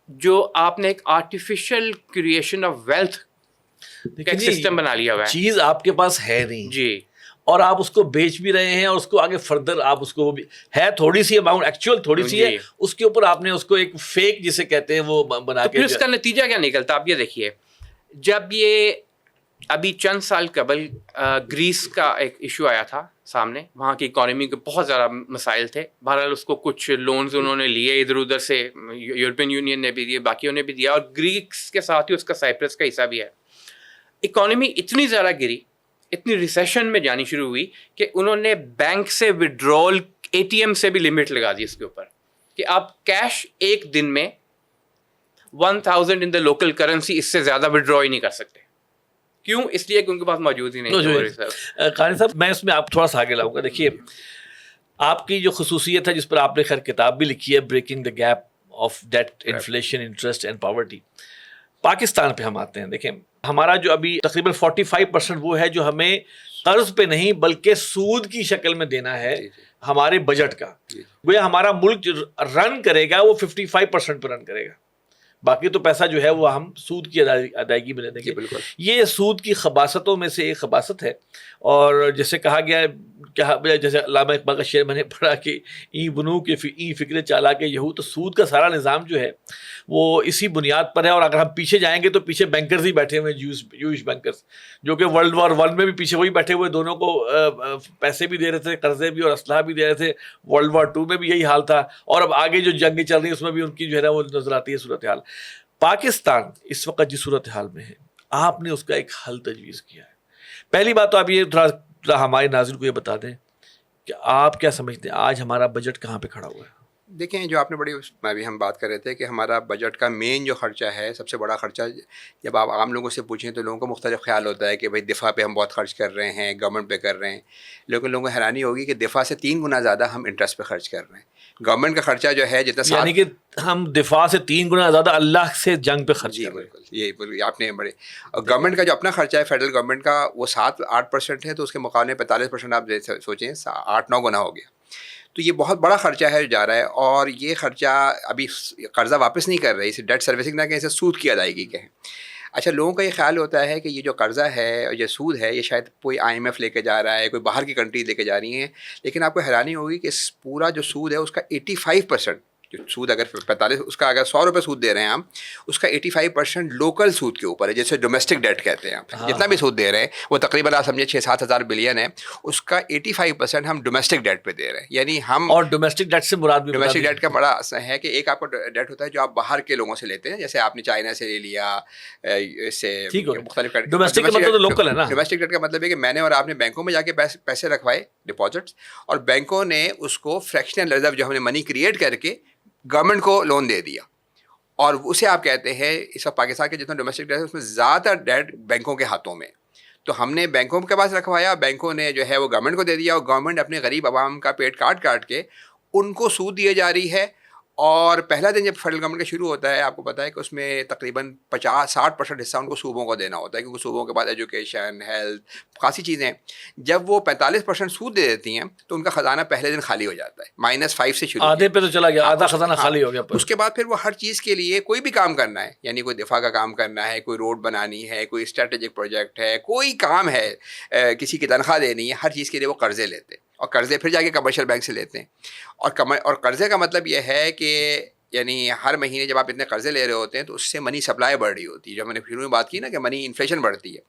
جو آپ نے ایک آرٹیفیشیل کریشن آف ویلتھ کا ایک سسٹم بنا لیا ہوا ہے. چیز آپ کے پاس ہے نہیں جی, اور آپ اس کو بیچ بھی رہے ہیں اور اس کو آگے فردر آپ اس کو وہ بھی ہے تھوڑی سی اماؤنٹ ایکچوئل تھوڑی سی ہے, اس کے اوپر آپ نے اس کو ایک فیک جسے کہتے ہیں وہ بنا کے. پھر اس کا نتیجہ کیا نکلتا آپ یہ دیکھیے. جب یہ ابھی چند سال قبل گریس کا ایک ایشو آیا تھا سامنے, وہاں کی اکانومی کے بہت زیادہ مسائل تھے. بہرحال اس کو کچھ لونز انہوں نے لیے ادھر ادھر سے, یورپین یونین نے بھی دیے, باقیوں نے بھی دیا, اور گریس کے ساتھ ہی اس کا سائپرس کا حصہ بھی ہے. اکانومی اتنی زیادہ گری, اتنی ریسیشن میں جانی شروع ہوئی کہ انہوں نے بینک سے وڈرول ATM سے بھی لمٹ لگا دی اس کے اوپر کہ آپ کیش ایک دن میں 1000 ان دا لوکل کرنسی اس سے زیادہ وڈرا ہی نہیں کر سکتے. کیوں؟ اس لیے کہ ان کے پاس موجود ہی نہیں. قاری صاحب میں اس میں آپ تھوڑا سا آگے لاؤں گا. دیکھیے آپ کی جو خصوصیت ہے جس پر آپ نے خیر کتاب بھی لکھی ہے, breaking the gap of debt, inflation, interest and poverty. Pakistan پہ ہم آتے ہیں. دیکھیں ہمارا جو ابھی تقریباً 45% وہ ہے جو ہمیں قرض پہ نہیں بلکہ سود کی شکل میں دینا ہے ہمارے بجٹ کا. گویا ہمارا ملک جو رن کرے گا وہ 55% پہ رن کرے گا, باقی تو پیسہ جو ہے وہ ہم سود کی ادائیگی میں لے دیں گے. بالکل یہ سود کی خباستوں میں سے ایک خباست ہے. اور جیسے کہا گیا ہے, جیسے علامہ اقبال کا شعر میں نے پڑھا کہ ای بنو کے ای فکر چالا کے یہو, تو سود کا سارا نظام جو ہے وہ اسی بنیاد پر ہے. اور اگر ہم پیچھے جائیں گے تو پیچھے بینکرز ہی بیٹھے ہوئے ہیں, جوئش بینکرز, جو کہ World War I میں بھی پیچھے وہی بیٹھے ہوئے, دونوں کو پیسے بھی دے رہے تھے, قرضے بھی اور اسلحہ بھی دے رہے تھے. World War II میں بھی یہی حال تھا, اور اب آگے جو جنگیں چل رہی ہیں اس میں بھی ان کی جو ہے نا وہ نظر آتی ہے صورتحال. پاکستان اس وقت جس صورتحال میں ہے آپ نے اس کا ایک حل تجویز کیا ہے. پہلی بات تو آپ یہ تھوڑا ہمارے ناظرین کو یہ بتا دیں کہ آپ کیا سمجھتے ہیں آج ہمارا بجٹ کہاں پہ کھڑا ہوا ہے؟ دیکھیں جو آپ نے بڑی میں بھی ہم بات کر رہے تھے کہ ہمارا بجٹ کا مین جو خرچہ ہے، سب سے بڑا خرچہ، جب آپ عام لوگوں سے پوچھیں تو لوگوں کو مختلف خیال ہوتا ہے کہ بھائی دفاع پہ ہم بہت خرچ کر رہے ہیں، گورنمنٹ پہ کر رہے ہیں، لیکن لوگوں کو حیرانی ہوگی کہ دفاع سے 3 گنا زیادہ ہم انٹرسٹ پہ خرچ کر رہے ہیں۔ گورنمنٹ کا خرچہ جو ہے جتنا یعنی کہ ہم دفاع سے 3 گنا زیادہ اللہ سے جنگ پہ خرچ جی کر رہے ہیں۔ بالکل، یہ آپ نے بڑے، اور گورنمنٹ کا جو اپنا خرچہ ہے فیڈرل گورنمنٹ کا وہ 7-8% ہے، تو اس کے مقابلے 45% آپ سوچیں 8-9 گنا ہو گیا، تو یہ بہت بڑا خرچہ ہے جو جا رہا ہے، اور یہ خرچہ ابھی قرضہ واپس نہیں کر رہے، اسے ڈیٹ سروسنگ نہ کہیں، اسے سود کی ادائیگی کہیں۔ اچھا، لوگوں کا یہ خیال ہوتا ہے کہ یہ جو قرضہ ہے اور یہ سود ہے یہ شاید کوئی IMF لے کے جا رہا ہے، کوئی باہر کی کنٹری لے کے جا رہی ہیں، لیکن آپ کو حیرانی ہوگی کہ اس پورا جو سود ہے اس کا 85%، جو سود اگر 45 اس کا اگر 100 روپے سود دے رہے ہیں ہم، اس کا 85% لوکل سود کے اوپر ہے، جیسے ڈومیسٹک ڈیٹ کہتے ہیں ہم، جتنا بھی سود دے رہے ہیں وہ تقریباً آپ سمجھے 6-7 ہزار بلین ہے، اس کا 85% ہم ڈومیسٹک ڈیٹ پہ دے رہے ہیں، یعنی ہم، اور ڈومیسٹک ڈیٹ سے مراد بھی بتا ڈومیسٹک دیجیے۔ ڈیٹ کا بڑا ہے کہ ایک آپ کا ڈیٹ ہوتا ہے جو آپ باہر کے لوگوں سے لیتے ہیں، جیسے آپ نے چائنا سے لے لیا، اس سے ٹھیک ہو گیا، مختلف ڈومیسٹک کا مطلب تو لوکل ہے نا۔ ڈومیسٹک ڈیٹ کا مطلب ہے کہ میں نے اور آپ نے بینکوں میں جا کے پیسے رکھوائے ڈپازٹس، اور بینکوں نے اس کو فریکشنل ریزرو جو ہم نے منی کریٹ کر کے گورنمنٹ کو لون دے دیا، اور اسے آپ کہتے ہیں اس وقت پاکستان کے جتنا ڈومیسٹک ڈیٹ ہے اس میں زیادہ ڈیٹ بینکوں کے ہاتھوں میں، تو ہم نے بینکوں کے پاس رکھوایا، بینکوں نے جو ہے وہ گورنمنٹ کو دے دیا، اور گورنمنٹ اپنے غریب عوام کا پیٹ کاٹ کے ان کو سود دیے جا رہی ہے۔ اور پہلا دن جب فیڈرل گورنمنٹ کا شروع ہوتا ہے، آپ کو پتہ ہے کہ اس میں تقریباً 50-60% حصہ ان کو صوبوں کو دینا ہوتا ہے، کیونکہ صوبوں کے پاس ایجوکیشن، ہیلتھ، خاصی چیزیں ہیں۔ جب وہ 45% سود دے دیتی ہیں تو ان کا خزانہ پہلے دن خالی ہو جاتا ہے، -5 سے شروع، آدھے پہ تو چلا گیا، آدھا خزانہ ہاں، خالی ہو گیا۔ اس کے بعد پھر وہ ہر چیز کے لیے کوئی بھی کام کرنا ہے، یعنی کوئی دفاع کا کام کرنا ہے، کوئی روڈ بنانی ہے، کوئی اسٹریٹجک پروجیکٹ ہے، کوئی کام ہے، کسی کی تنخواہ دینی ہے، ہر چیز کے لیے وہ قرضے لیتے ہیں، اور قرضے پھر جا کے کمرشل بینک سے لیتے ہیں، اور قرضے کا مطلب یہ ہے کہ یعنی ہر مہینے جب آپ اتنے قرضے لے رہے ہوتے ہیں تو اس سے منی سپلائی بڑھ رہی ہوتی ہے، جو ہم نے شروع میں بات کی نا کہ منی انفلیشن بڑھتی ہے،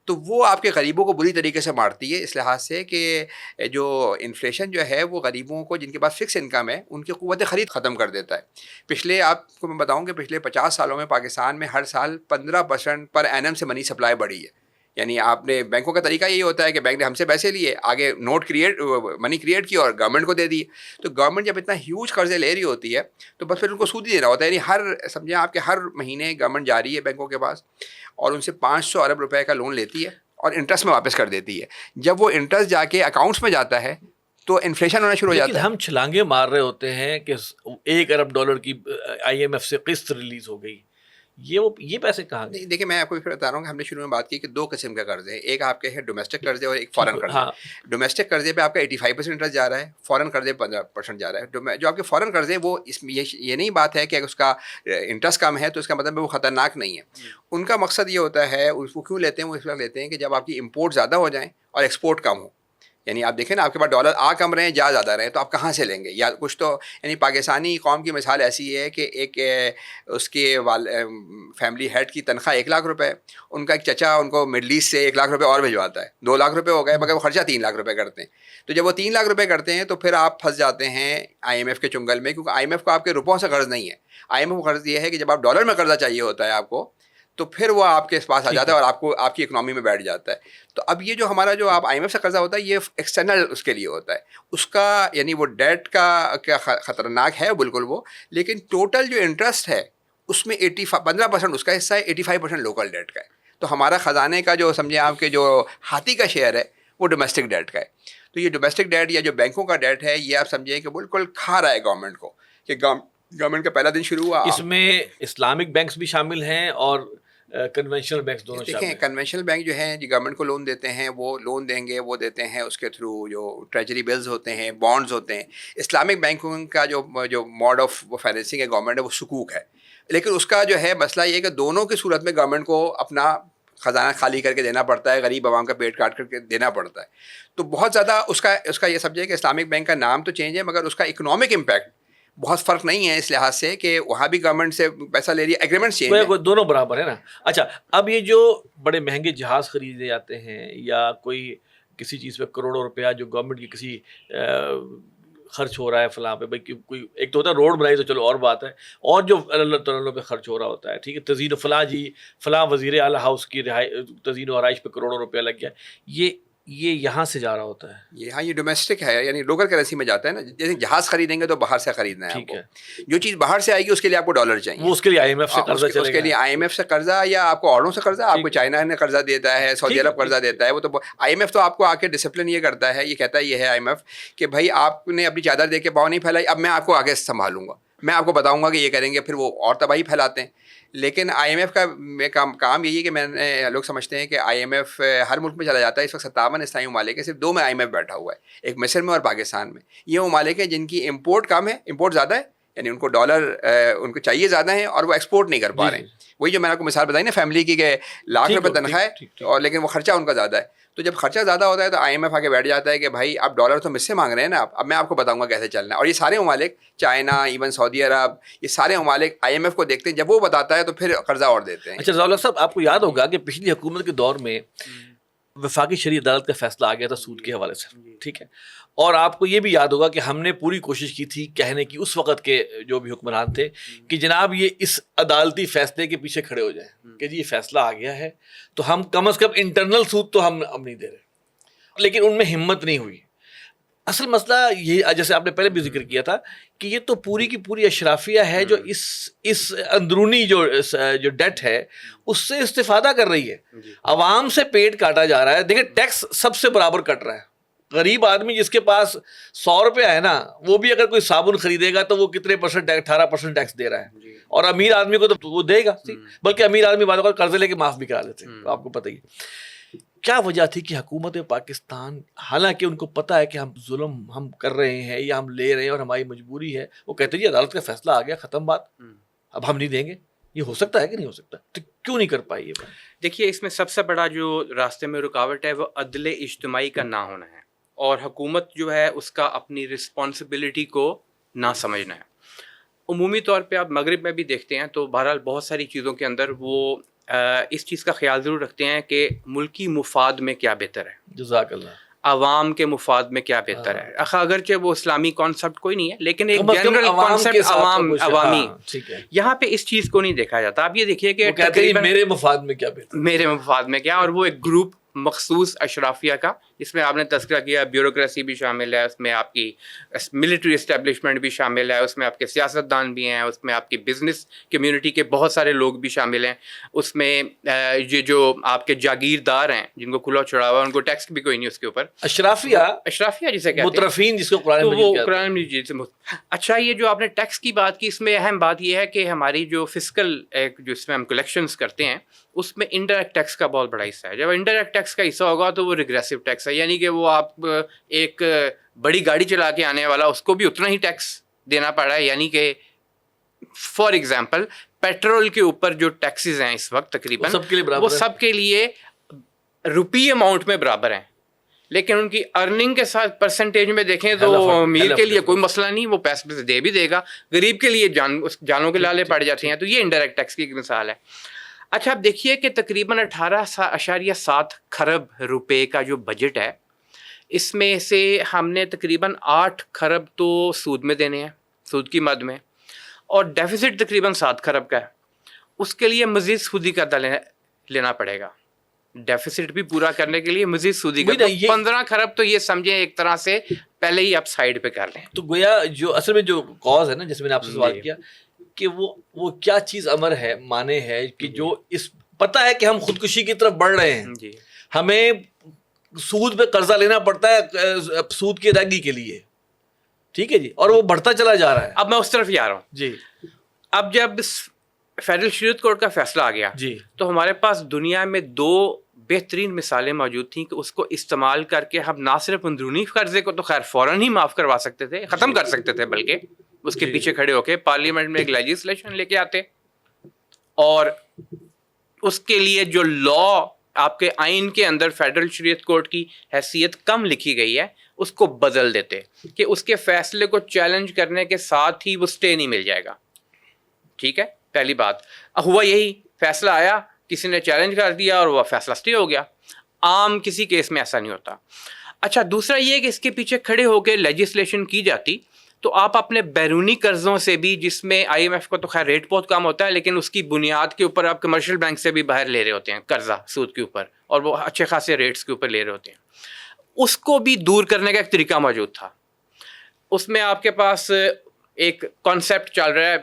تو وہ آپ کے غریبوں کو بری طریقے سے مارتی ہے، اس لحاظ سے کہ جو انفلیشن جو ہے وہ غریبوں کو، جن کے پاس فکس انکم ہے، ان کی قوت خرید ختم کر دیتا ہے۔ پچھلے، آپ کو میں بتاؤں کہ پچھلے 50 سالوں میں پاکستان میں ہر سال 15% پر اینم سے منی سپلائی بڑھی ہے، یعنی آپ نے بینکوں کا طریقہ یہی ہوتا ہے کہ بینک نے ہم سے پیسے لیے، آگے منی کریٹ کی اور گورنمنٹ کو دے دی، تو گورنمنٹ جب اتنا ہیوج قرضے لے رہی ہوتی ہے تو بس پھر ان کو سود ہی دینا ہوتا ہے، یعنی سمجھیں آپ کے ہر مہینے گورنمنٹ جاری ہے بینکوں کے پاس اور ان سے 500 ارب روپے کا لون لیتی ہے اور انٹرسٹ میں واپس کر دیتی ہے، جب وہ انٹرسٹ جا کے اکاؤنٹس میں جاتا ہے تو انفلیشن ہونا شروع ہو لیکن جاتا ہے۔ ہم چھلانگے مار رہے ہوتے ہیں کہ $1 ارب کی IMF سے قسط ریلیز ہو گئی، یہ پیسے کہاں گئے؟ نہیں، دیکھیں میں آپ کو پھر بتا رہا ہوں کہ ہم نے شروع میں بات کی کہ 2 قسم کے قرضے ہیں، ایک آپ کے ہے ڈومیسٹک قرضے اور ایک فارن قرضے۔ ہاں، ڈومیسٹک قرضے پہ آپ کا 85% انٹرسٹ جا رہا ہے، فارن قرضے 15% جا رہا ہے۔ جو آپ کے فارن قرضے، وہ اس میں یہ نہیں بات ہے کہ اگر اس کا انٹرسٹ کم ہے تو اس کا مطلب ہے وہ خطرناک نہیں ہے، ان کا مقصد یہ ہوتا ہے، وہ کیوں لیتے ہیں، وہ اس وقت لیتے ہیں کہ جب آپ کی امپورٹ زیادہ ہو جائیں اور ایکسپورٹ کم ہو، یعنی آپ دیکھیں نا آپ کے پاس ڈالر آ کم رہے ہیں، جا زیادہ رہے ہیں، تو آپ کہاں سے لیں گے، یا کچھ تو، یعنی پاکستانی قوم کی مثال ایسی ہے کہ ایک اس کے فیملی ہیڈ کی تنخواہ 1 لاکھ روپے، ان کا ایک چچا ان کو مڈل ایسٹ سے 1 لاکھ روپے اور بھجواتا ہے، 2 لاکھ روپے ہو گئے، مگر وہ خرچہ 3 لاکھ روپے کرتے ہیں، تو جب وہ 3 لاکھ روپے کرتے ہیں تو پھر آپ پھنس جاتے ہیں IMF کے چنگل میں، کیونکہ IMF کو آپ کے روپوں سے قرض نہیں ہے، IMF کو قرض یہ ہے کہ جب آپ ڈالر میں قرضہ چاہیے ہوتا ہے آپ کو، تو پھر وہ آپ کے پاس آ جاتا ہے اور آپ کی اکنامی میں بیٹھ جاتا ہے۔ تو اب یہ جو ہمارا جو آپ IMF سے قرضہ ہوتا ہے، یہ ایکسٹرنل اس کے لیے ہوتا ہے، اس کا یعنی وہ ڈیٹ کا خطرناک ہے بالکل وہ، لیکن ٹوٹل جو انٹرسٹ ہے اس میں 15% اس کا حصہ ہے، 85% لوکل ڈیٹ کا ہے، تو ہمارا خزانے کا جو سمجھیں آپ کے جو ہاتھی کا شیئر ہے وہ ڈومیسٹک ڈیٹ کا ہے۔ تو یہ ڈومیسٹک ڈیٹ یا جو بینکوں کا ڈیٹ ہے، یہ آپ سمجھیں کہ بالکل کھا رہا ہے گورنمنٹ کو، کہ گورنمنٹ کا پہلا دن شروع ہوا۔ اس میں اسلامک بینکس بھی شامل ہیں اور کنونشنل بینکس دونوں شامل دیکھیں ہیں۔ کنونشنل بینک جو ہیں جو گورنمنٹ کو لون دیتے ہیں، وہ لون دیں گے، وہ دیتے ہیں اس کے تھرو جو ٹریجری بلز ہوتے ہیں، بانڈز ہوتے ہیں۔ اسلامک بینکنگ کا جو موڈ آف فائنینسنگ ہے گورنمنٹ ہے، وہ سکوک ہے، لیکن اس کا جو ہے مسئلہ یہ ہے کہ دونوں کی صورت میں گورنمنٹ کو اپنا خزانہ خالی کر کے دینا پڑتا ہے، غریب عوام کا پیٹ کاٹ کر کے دینا پڑتا ہے، تو بہت زیادہ اس کا یہ سمجھے کہ اسلامک بینک کا نام تو چینج ہے مگر اس کا اکنامک امپیکٹ بہت فرق نہیں ہے، اس لحاظ سے کہ وہاں بھی گورنمنٹ سے پیسہ لے رہی ہے، ایگریمنٹ چینج ہے۔ دونوں برابر ہے نا۔ اچھا، اب یہ جو بڑے مہنگے جہاز خریدے جاتے ہیں یا کوئی کسی چیز پہ کروڑوں روپیہ جو گورنمنٹ کی کسی خرچ ہو رہا ہے فلاں پہ، بھائی کوئی ایک تو ہوتا ہے روڈ بنائی تو چلو اور بات ہے، اور جو اللہ تعالیٰ پہ خرچ ہو رہا ہوتا ہے، ٹھیک ہے، تزئین فلاں وزیر اعلیٰ ہاؤس کی تزئین و آرائش پہ کروڑوں روپیہ لگ گیا، یہ یہاں سے جا رہا ہوتا ہے. یہ ڈومیسٹک ہے, یعنی لوکل کرنسی میں جاتا ہے نا. جیسے جہاز خریدیں گے تو باہر سے خریدنا ہے آپ کو, جو چیز باہر سے آئے گی اس کے لیے آپ کو ڈالر چاہیے, وہ اس کے لیے آئی ایم ایف سے قرضہ چلے گا, اس کے لیے آئی ایم ایف سے قرضہ, یا آپ کو اوروں سے قرضہ, آپ کو چائنا نے قرضہ دیتا ہے, سعودی عرب قرضہ دیتا ہے. وہ تو آئی ایم ایف تو آپ کو آ کے ڈسپلن یہ کرتا ہے, یہ کہتا ہے, یہ ہے آئی ایم ایف کہ بھائی آپ نے اپنی چادر دے کے پاؤں نہیں پھیلائی, اب میں آپ کو آگے سنبھالوں گا, میں آپ کو بتاؤں گا کہ یہ کریں گے, پھر وہ اور تباہی پھیلاتے ہیں. لیکن آئی ایم ایف کا کام یہی ہے کہ میں نے لوگ سمجھتے ہیں کہ آئی ایم ایف ہر ملک میں چلا جاتا ہے. اس وقت 57 اسلامی ممالک ہیں, صرف 2 میں آئی ایم ایف بیٹھا ہوا ہے, ایک مصر میں اور پاکستان میں. یہ ممالک ہیں جن کی امپورٹ کم ہے, امپورٹ زیادہ ہے, یعنی ان کو ڈالر ان کو چاہیے زیادہ ہیں اور وہ ایکسپورٹ نہیں کر پا رہے ہیں. وہی جو میں نے آپ کو مثال بتائی نا فیملی کی, کہ لاکھ روپے تنخواہ ہے اور لیکن وہ خرچہ ان کا زیادہ ہے. تو جب خرچہ زیادہ ہوتا ہے تو آئی ایم ایف آگے بیٹھ جاتا ہے کہ بھائی آپ ڈالر تو مجھ سے مانگ رہے ہیں نا, اب میں آپ کو بتاؤں گا کیسے چلنا ہے. اور یہ سارے ممالک, چائنا, ایون سعودی عرب, یہ سارے ممالک آئی ایم ایف کو دیکھتے ہیں, جب وہ بتاتا ہے تو پھر قرضہ اور دیتے ہیں. اچھا ضیاء الحق صاحب, آپ کو یاد ہوگا کہ پچھلی حکومت کے دور میں وفاقی شرعی عدالت کا فیصلہ آ گیا تھا سود کے حوالے سے, ٹھیک ہے, اور آپ کو یہ بھی یاد ہوگا کہ ہم نے پوری کوشش کی تھی کہنے کی اس وقت کے جو بھی حکمران تھے کہ جناب یہ اس عدالتی فیصلے کے پیچھے کھڑے ہو جائیں کہ جی یہ فیصلہ آ گیا ہے تو ہم کم از کم انٹرنل سود تو ہم اب نہیں دے رہے. لیکن ان میں ہمت نہیں ہوئی. اصل مسئلہ یہ, جیسے آپ نے پہلے بھی ذکر کیا تھا, کہ یہ تو پوری کی پوری اشرافیہ ہے جو اس اندرونی جو ڈیٹ ہے اس سے استفادہ کر رہی ہے. عوام سے پیٹ کاٹا جا رہا ہے. دیکھیں ٹیکس سب سے برابر کٹ رہا ہے. غریب آدمی جس کے پاس 100 روپیہ ہے نا, وہ بھی اگر کوئی صابن خریدے گا تو وہ کتنے %, 18% ٹیکس دے رہا ہے. اور امیر آدمی کو تو وہ دے گا, بلکہ امیر آدمی بعض اوقات قرضے لے کے معاف بھی کرا لیتے ہیں, آپ کو پتہ ہی. کیا وجہ تھی کہ حکومت پاکستان, حالانکہ ان کو پتہ ہے کہ ہم ظلم ہم کر رہے ہیں یا ہم لے رہے ہیں اور ہماری مجبوری ہے, وہ کہتے ہیں جی عدالت کا فیصلہ آ گیا, ختم بات, اب ہم نہیں دیں گے. یہ ہو سکتا ہے کہ نہیں ہو سکتا؟ تو کیوں نہیں کر پائی یہ بات؟ دیکھیے اس میں سب سے بڑا جو راستے میں رکاوٹ ہے وہ عدل اجتماعی کا نہ ہونا ہے, اور حکومت جو ہے اس کا اپنی رسپانسبلٹی کو نہ سمجھنا ہے. عمومی طور پہ آپ مغرب میں بھی دیکھتے ہیں تو بہرحال بہت ساری چیزوں کے اندر وہ اس چیز کا خیال ضرور رکھتے ہیں کہ ملکی مفاد میں کیا بہتر ہے, جزاک اللہ, عوام کے مفاد میں کیا بہتر ہے. اگرچہ وہ اسلامی کانسیپٹ کوئی نہیں ہے, لیکن ایک جنرل کانسیپٹ عوامی, یہاں پہ اس چیز کو نہیں دیکھا جاتا. آپ یہ دیکھیے کہ میرے مفاد میں کیا بہتر, میرے مفاد میں کیا, اور وہ ایک گروپ مخصوص اشرافیہ کا, جس میں آپ نے تذکرہ کیا بیوروکریسی بھی شامل ہے, اس میں آپ کی ملٹری اسٹیبلشمنٹ بھی شامل ہے, اس میں آپ کے سیاستدان بھی ہیں, اس میں آپ کی بزنس کمیونٹی کے بہت سارے لوگ بھی شامل ہیں, اس میں یہ جو آپ کے جاگیردار ہیں جن کو کھلا چھڑا ہوا ان کو ٹیکس بھی کوئی نہیں اس کے اوپر. اشرافیہ جسے کہتے ہیں, مترفین جس کو قرآن مجید سے. اچھا, یہ جو آپ نے ٹیکس کی بات کی, اس میں اہم بات یہ ہے کہ ہماری جو فسکل جو اس میں ہم کلیکشنز کرتے ہیں اس میں انڈائریکٹ ٹیکس کا بہت بڑا حصہ ہے. جب انڈائریکٹ ٹیکس کا حصہ ہوگا تو وہ ریگریسو ٹیکس ہے, یعنی کہ وہ آپ ایک بڑی گاڑی چلا کے آنے والا اس کو بھی اتنا ہی ٹیکس دینا پڑ رہا ہے. یعنی کہ فار ایگزامپل پیٹرول کے اوپر جو ٹیکسز ہیں اس وقت تقریباً وہ سب کے لیے روپی اماؤنٹ میں برابر ہیں, لیکن ان کی ارننگ کے ساتھ پرسنٹیج میں دیکھیں تو امیر کے لیے کوئی مسئلہ نہیں, وہ پیسے دے بھی دے گا, غریب کے لیے جانوں کے لالے پڑ جاتے ہیں. تو یہ انڈائریکٹ ٹیکس کی ایک مثال ہے. اچھا, آپ دیکھیے کہ تقریباً 18.7 کھرب روپے کا جو بجٹ ہے, اس میں سے ہم نے تقریباً 8 کھرب تو سود میں دینے ہیں, سود کی مد میں, اور ڈیفیسٹ تقریباً 7 کھرب کا ہے. اس کے لیے مزید سودی قرضہ لینا پڑے گا. ڈیفیسٹ بھی پورا کرنے کے لیے مزید سودی قرضہ 15 کھرب تو یہ سمجھیں ایک طرح سے پہلے ہی آپ سائڈ پہ کر لیں. تو گویا جو اصل میں جو کاز ہے نا, جس میں نے آپ سے سوال کیا کہ وہ کیا چیز امر ہے, مانے ہے کہ جو اس پتہ ہے کہ ہم خودکشی کی طرف بڑھ رہے ہیں, ہمیں سود پہ قرضہ لینا پڑتا ہے سود کی ادائیگی کے لیے, ٹھیک ہے جی, اور وہ بڑھتا چلا جا رہا ہے. اب میں اس طرف ہی آ رہا ہوں جی. اب جب فیڈرل شریعت کورٹ کا فیصلہ آ گیا جی, تو ہمارے پاس دنیا میں 2 بہترین مثالیں موجود تھیں کہ اس کو استعمال کر کے ہم نہ صرف اندرونی قرضے کو تو خیر فوراً ہی معاف کروا سکتے تھے, ختم کر سکتے تھے, بلکہ اس کے پیچھے کھڑے ہو کے پارلیمنٹ میں ایک لیجسلیشن لے کے آتے اور اس کے لیے جو لا آپ کے آئین کے اندر فیڈرل شریعت کورٹ کی حیثیت کم لکھی گئی ہے اس کو بدل دیتے کہ اس کے فیصلے کو چیلنج کرنے کے ساتھ ہی وہ سٹے نہیں مل جائے گا. ٹھیک ہے, پہلی بات. ہوا یہی, فیصلہ آیا, کسی نے چیلنج کر دیا اور وہ فیصلہ سٹے ہو گیا. عام کسی کیس میں ایسا نہیں ہوتا. اچھا, دوسرا یہ کہ اس کے پیچھے کھڑے ہو کے لیجسلیشن کی جاتی تو آپ اپنے بیرونی قرضوں سے بھی, جس میں آئی ایم ایف کا تو خیر ریٹ بہت کم ہوتا ہے, لیکن اس کی بنیاد کے اوپر آپ کمرشل بینک سے بھی باہر لے رہے ہوتے ہیں قرضہ سود کے اوپر, اور وہ اچھے خاصے ریٹس کے اوپر لے رہے ہوتے ہیں. اس کو بھی دور کرنے کا ایک طریقہ موجود تھا. اس میں آپ کے پاس ایک کانسیپٹ چل رہا ہے,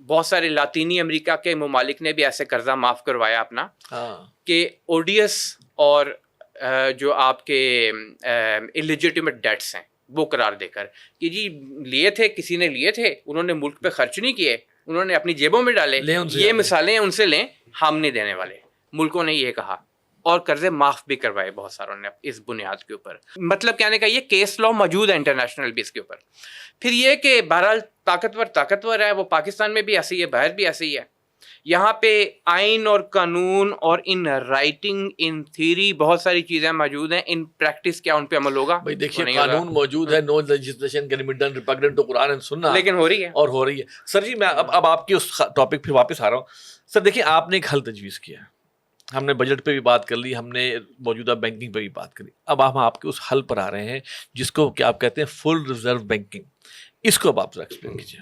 بہت سارے لاطینی امریکہ کے ممالک نے بھی ایسے قرضہ معاف کروایا اپنا, کہ او ڈی ایس اور جو آپ کے اللیجیٹیمیٹ ڈیٹس ہیں وہ قرار دے کر کہ جی لیے تھے, کسی نے لیے تھے, انہوں نے ملک پہ خرچ نہیں کیے, انہوں نے اپنی جیبوں میں ڈالے, یہ مثالیں ان سے لیں, ہم نہیں دینے والے. ملکوں نے یہ کہا اور قرضے معاف بھی کروائے بہت ساروں نے اس بنیاد کے اوپر. مطلب کہنے کا یہ کیس لا موجود ہے انٹرنیشنل بھی اس کے اوپر. پھر یہ کہ بہرحال طاقتور ہے, وہ پاکستان میں بھی ایسی ہے, باہر بھی ایسی ہے. یہاں پہ آئین اور قانون اور ان رائٹنگ ان تھیوری بہت ساری چیزیں موجود ہیں, ان پریکٹس کیا ان پہ عمل ہوگا؟ بھائی دیکھیے قانون موجود ہے, no legislation can be done repugnant to Quran and Sunnah, لیکن ہو رہی ہے اور ہو رہی ہے. سر جی میں اب آپ کی اس ٹاپک پہ واپس آ رہا ہوں. سر دیکھیے آپ نے ایک حل تجویز کیا ہے, ہم نے بجٹ پہ بھی بات کر لی, ہم نے موجودہ بینکنگ پہ بھی بات کری, اب ہم آپ کے اس حل پر آ رہے ہیں جس کو کیا آپ کہتے ہیں فل ریزرو بینکنگ. اس کو اب آپ ذرا ایکسپلین کیجیے.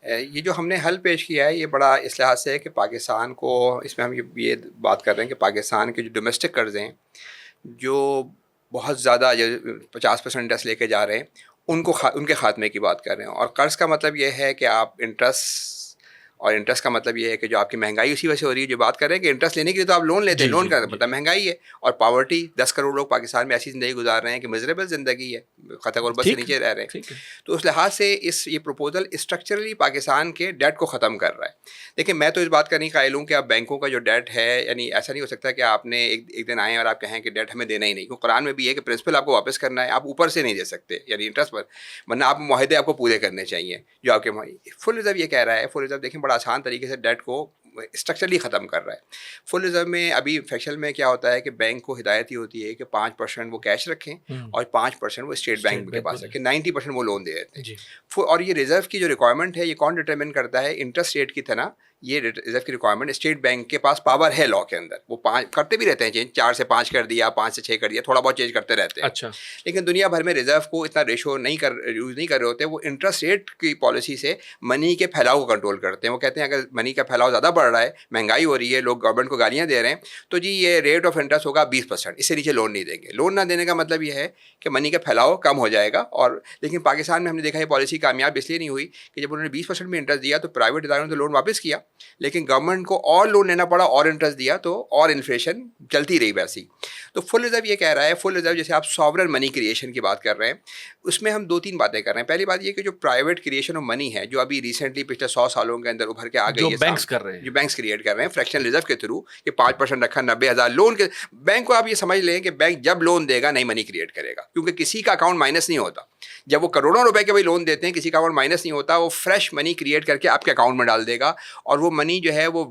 یہ جو ہم نے حل پیش کیا ہے یہ بڑا اس لحاظ سے ہے کہ پاکستان کو, اس میں ہم یہ بات کر رہے ہیں کہ پاکستان کے جو ڈومیسٹک قرضے ہیں جو بہت زیادہ 50% انٹرسٹ لے کے جا رہے ہیں ان کے خاتمے کی بات کر رہے ہیں. اور قرض کا مطلب یہ ہے کہ آپ انٹرسٹ کا مطلب یہ ہے کہ جو آپ کی مہنگائی اسی وجہ سے ہو رہی ہے. جو بات کر رہے ہیں کہ انٹرسٹ لینے کے لیے تو آپ لون لیتے ہیں, لون کا مطلب مہنگائی ہے. اور پاورٹی, 10 کروڑ لوگ پاکستان میں ایسی زندگی گزار رہے ہیں کہ مزریبل زندگی ہے, خطہ غربت سے نیچے رہ رہے ہیں. تو اس لحاظ سے یہ پروپوزل اسٹرکچرلی پاکستان کے ڈیٹ کو ختم کر رہا ہے. دیکھیں میں تو اس بات کا نہیں قائل ہوں کہ آپ بینکوں کا جو ڈیٹ ہے, یعنی ایسا نہیں ہو سکتا کہ آپ نے ایک دن آئیں اور آپ کہیں کہ ڈیٹ ہمیں دینا ہی نہیں, کیونکہ قرآن میں بھی ہے کہ پرنسپل آپ کو واپس کرنا ہے, آپ اوپر سے نہیں دے سکتے یعنی انٹرسٹ پر, ورنہ آپ معاہدے آپ کو پورے کرنے چاہیے جو آپ کے. فل ریزرو یہ کہہ رہا ہے, فل ریزرو دیکھیں بڑا آسان طریقے سے ڈیٹ کو اسٹرکچرلی ختم کر رہا ہے. فل ریزرو میں ابھی فیکچل میں کیا ہوتا ہے کہ بینک کو ہدایت ہی ہوتی ہے کہ 5% وہ کیش رکھیں اور 5% وہ اسٹیٹ بینک کے پاس رکھیں, 90% وہ لون دے دیتے ہیں. اور یہ ریزرو کی جو ریکوائرمنٹ ہے یہ کون ڈٹرمن کرتا ہے؟ انٹرسٹ ریٹ کی طرح یہ ریزرو کی ریکوائرمنٹ اسٹیٹ بینک کے پاس پاور ہے لا کے اندر, وہ 5 کرتے بھی رہتے ہیں چینج, 4 سے 5 کر دیا, 5 سے 6 کر دیا, تھوڑا بہت چینج کرتے رہتے ہیں. اچھا, لیکن دنیا بھر میں ریزرو کو اتنا ریشو یوز نہیں کر رہے ہوتے. وہ انٹرسٹ ریٹ کی پالیسی سے منی کے پھیلاؤ کو کنٹرول کرتے ہیں. وہ کہتے ہیں اگر منی کا پھیلاؤ زیادہ بڑھ رہا ہے, مہنگائی ہو رہی ہے, لوگ گورنمنٹ کو گالیاں دے رہے ہیں, تو جی یہ ریٹ آف انٹرسٹ ہوگا 20%, اس سے نیچے لون نہیں دیں گے. لون نہ دینے کا مطلب یہ ہے کہ منی کا پھیلاؤ کم ہو جائے گا. اور لیکن پاکستان میں ہم نے دیکھا یہ پالیسی کامیاب اس لیے نہیں ہوئی کہ جب انہوں نے 20% میں انٹرسٹ دیا تو پرائیویٹ اداروں نے لون واپس کیا, لیکن گورنمنٹ کو اور لون لینا پڑا اور انٹرسٹ دیا, تو اور انفلیشن چلتی رہی ویسی. تو فل ریزرو یہ کہہ رہا ہے, فل ریزرو جیسے آپ ساورن منی کریشن کی بات کر رہے ہیں, اس میں ہم 2-3 باتیں کر رہے ہیں. پہلی بات یہ کہ جو پرائیویٹ کریشن آف منی ہے جو ابھی ریسنٹلی پچھلے 100 سالوں کے اندر ابھر کے آ گئی ہے, جو بینکس کریٹ کر رہے ہیں فریکشنل ریزرو کے تھرو, کہ 5% رکھا 90,000 لون کے بینک کو. آپ یہ سمجھ لیں کہ بینک جب لون دے گا نئی منی کریٹ کرے گا, کیونکہ کسی کا اکاؤنٹ مائنس نہیں ہوتا. جب وہ کروڑوں روپے کے بھائی لون دیتے ہیں کسی کا اکاؤنٹ مائنس نہیں ہوتا, وہ فریش منی کریٹ کر کے آپ کے اکاؤنٹ میں ڈال دے گا. اور وہ منی جو ہے وہ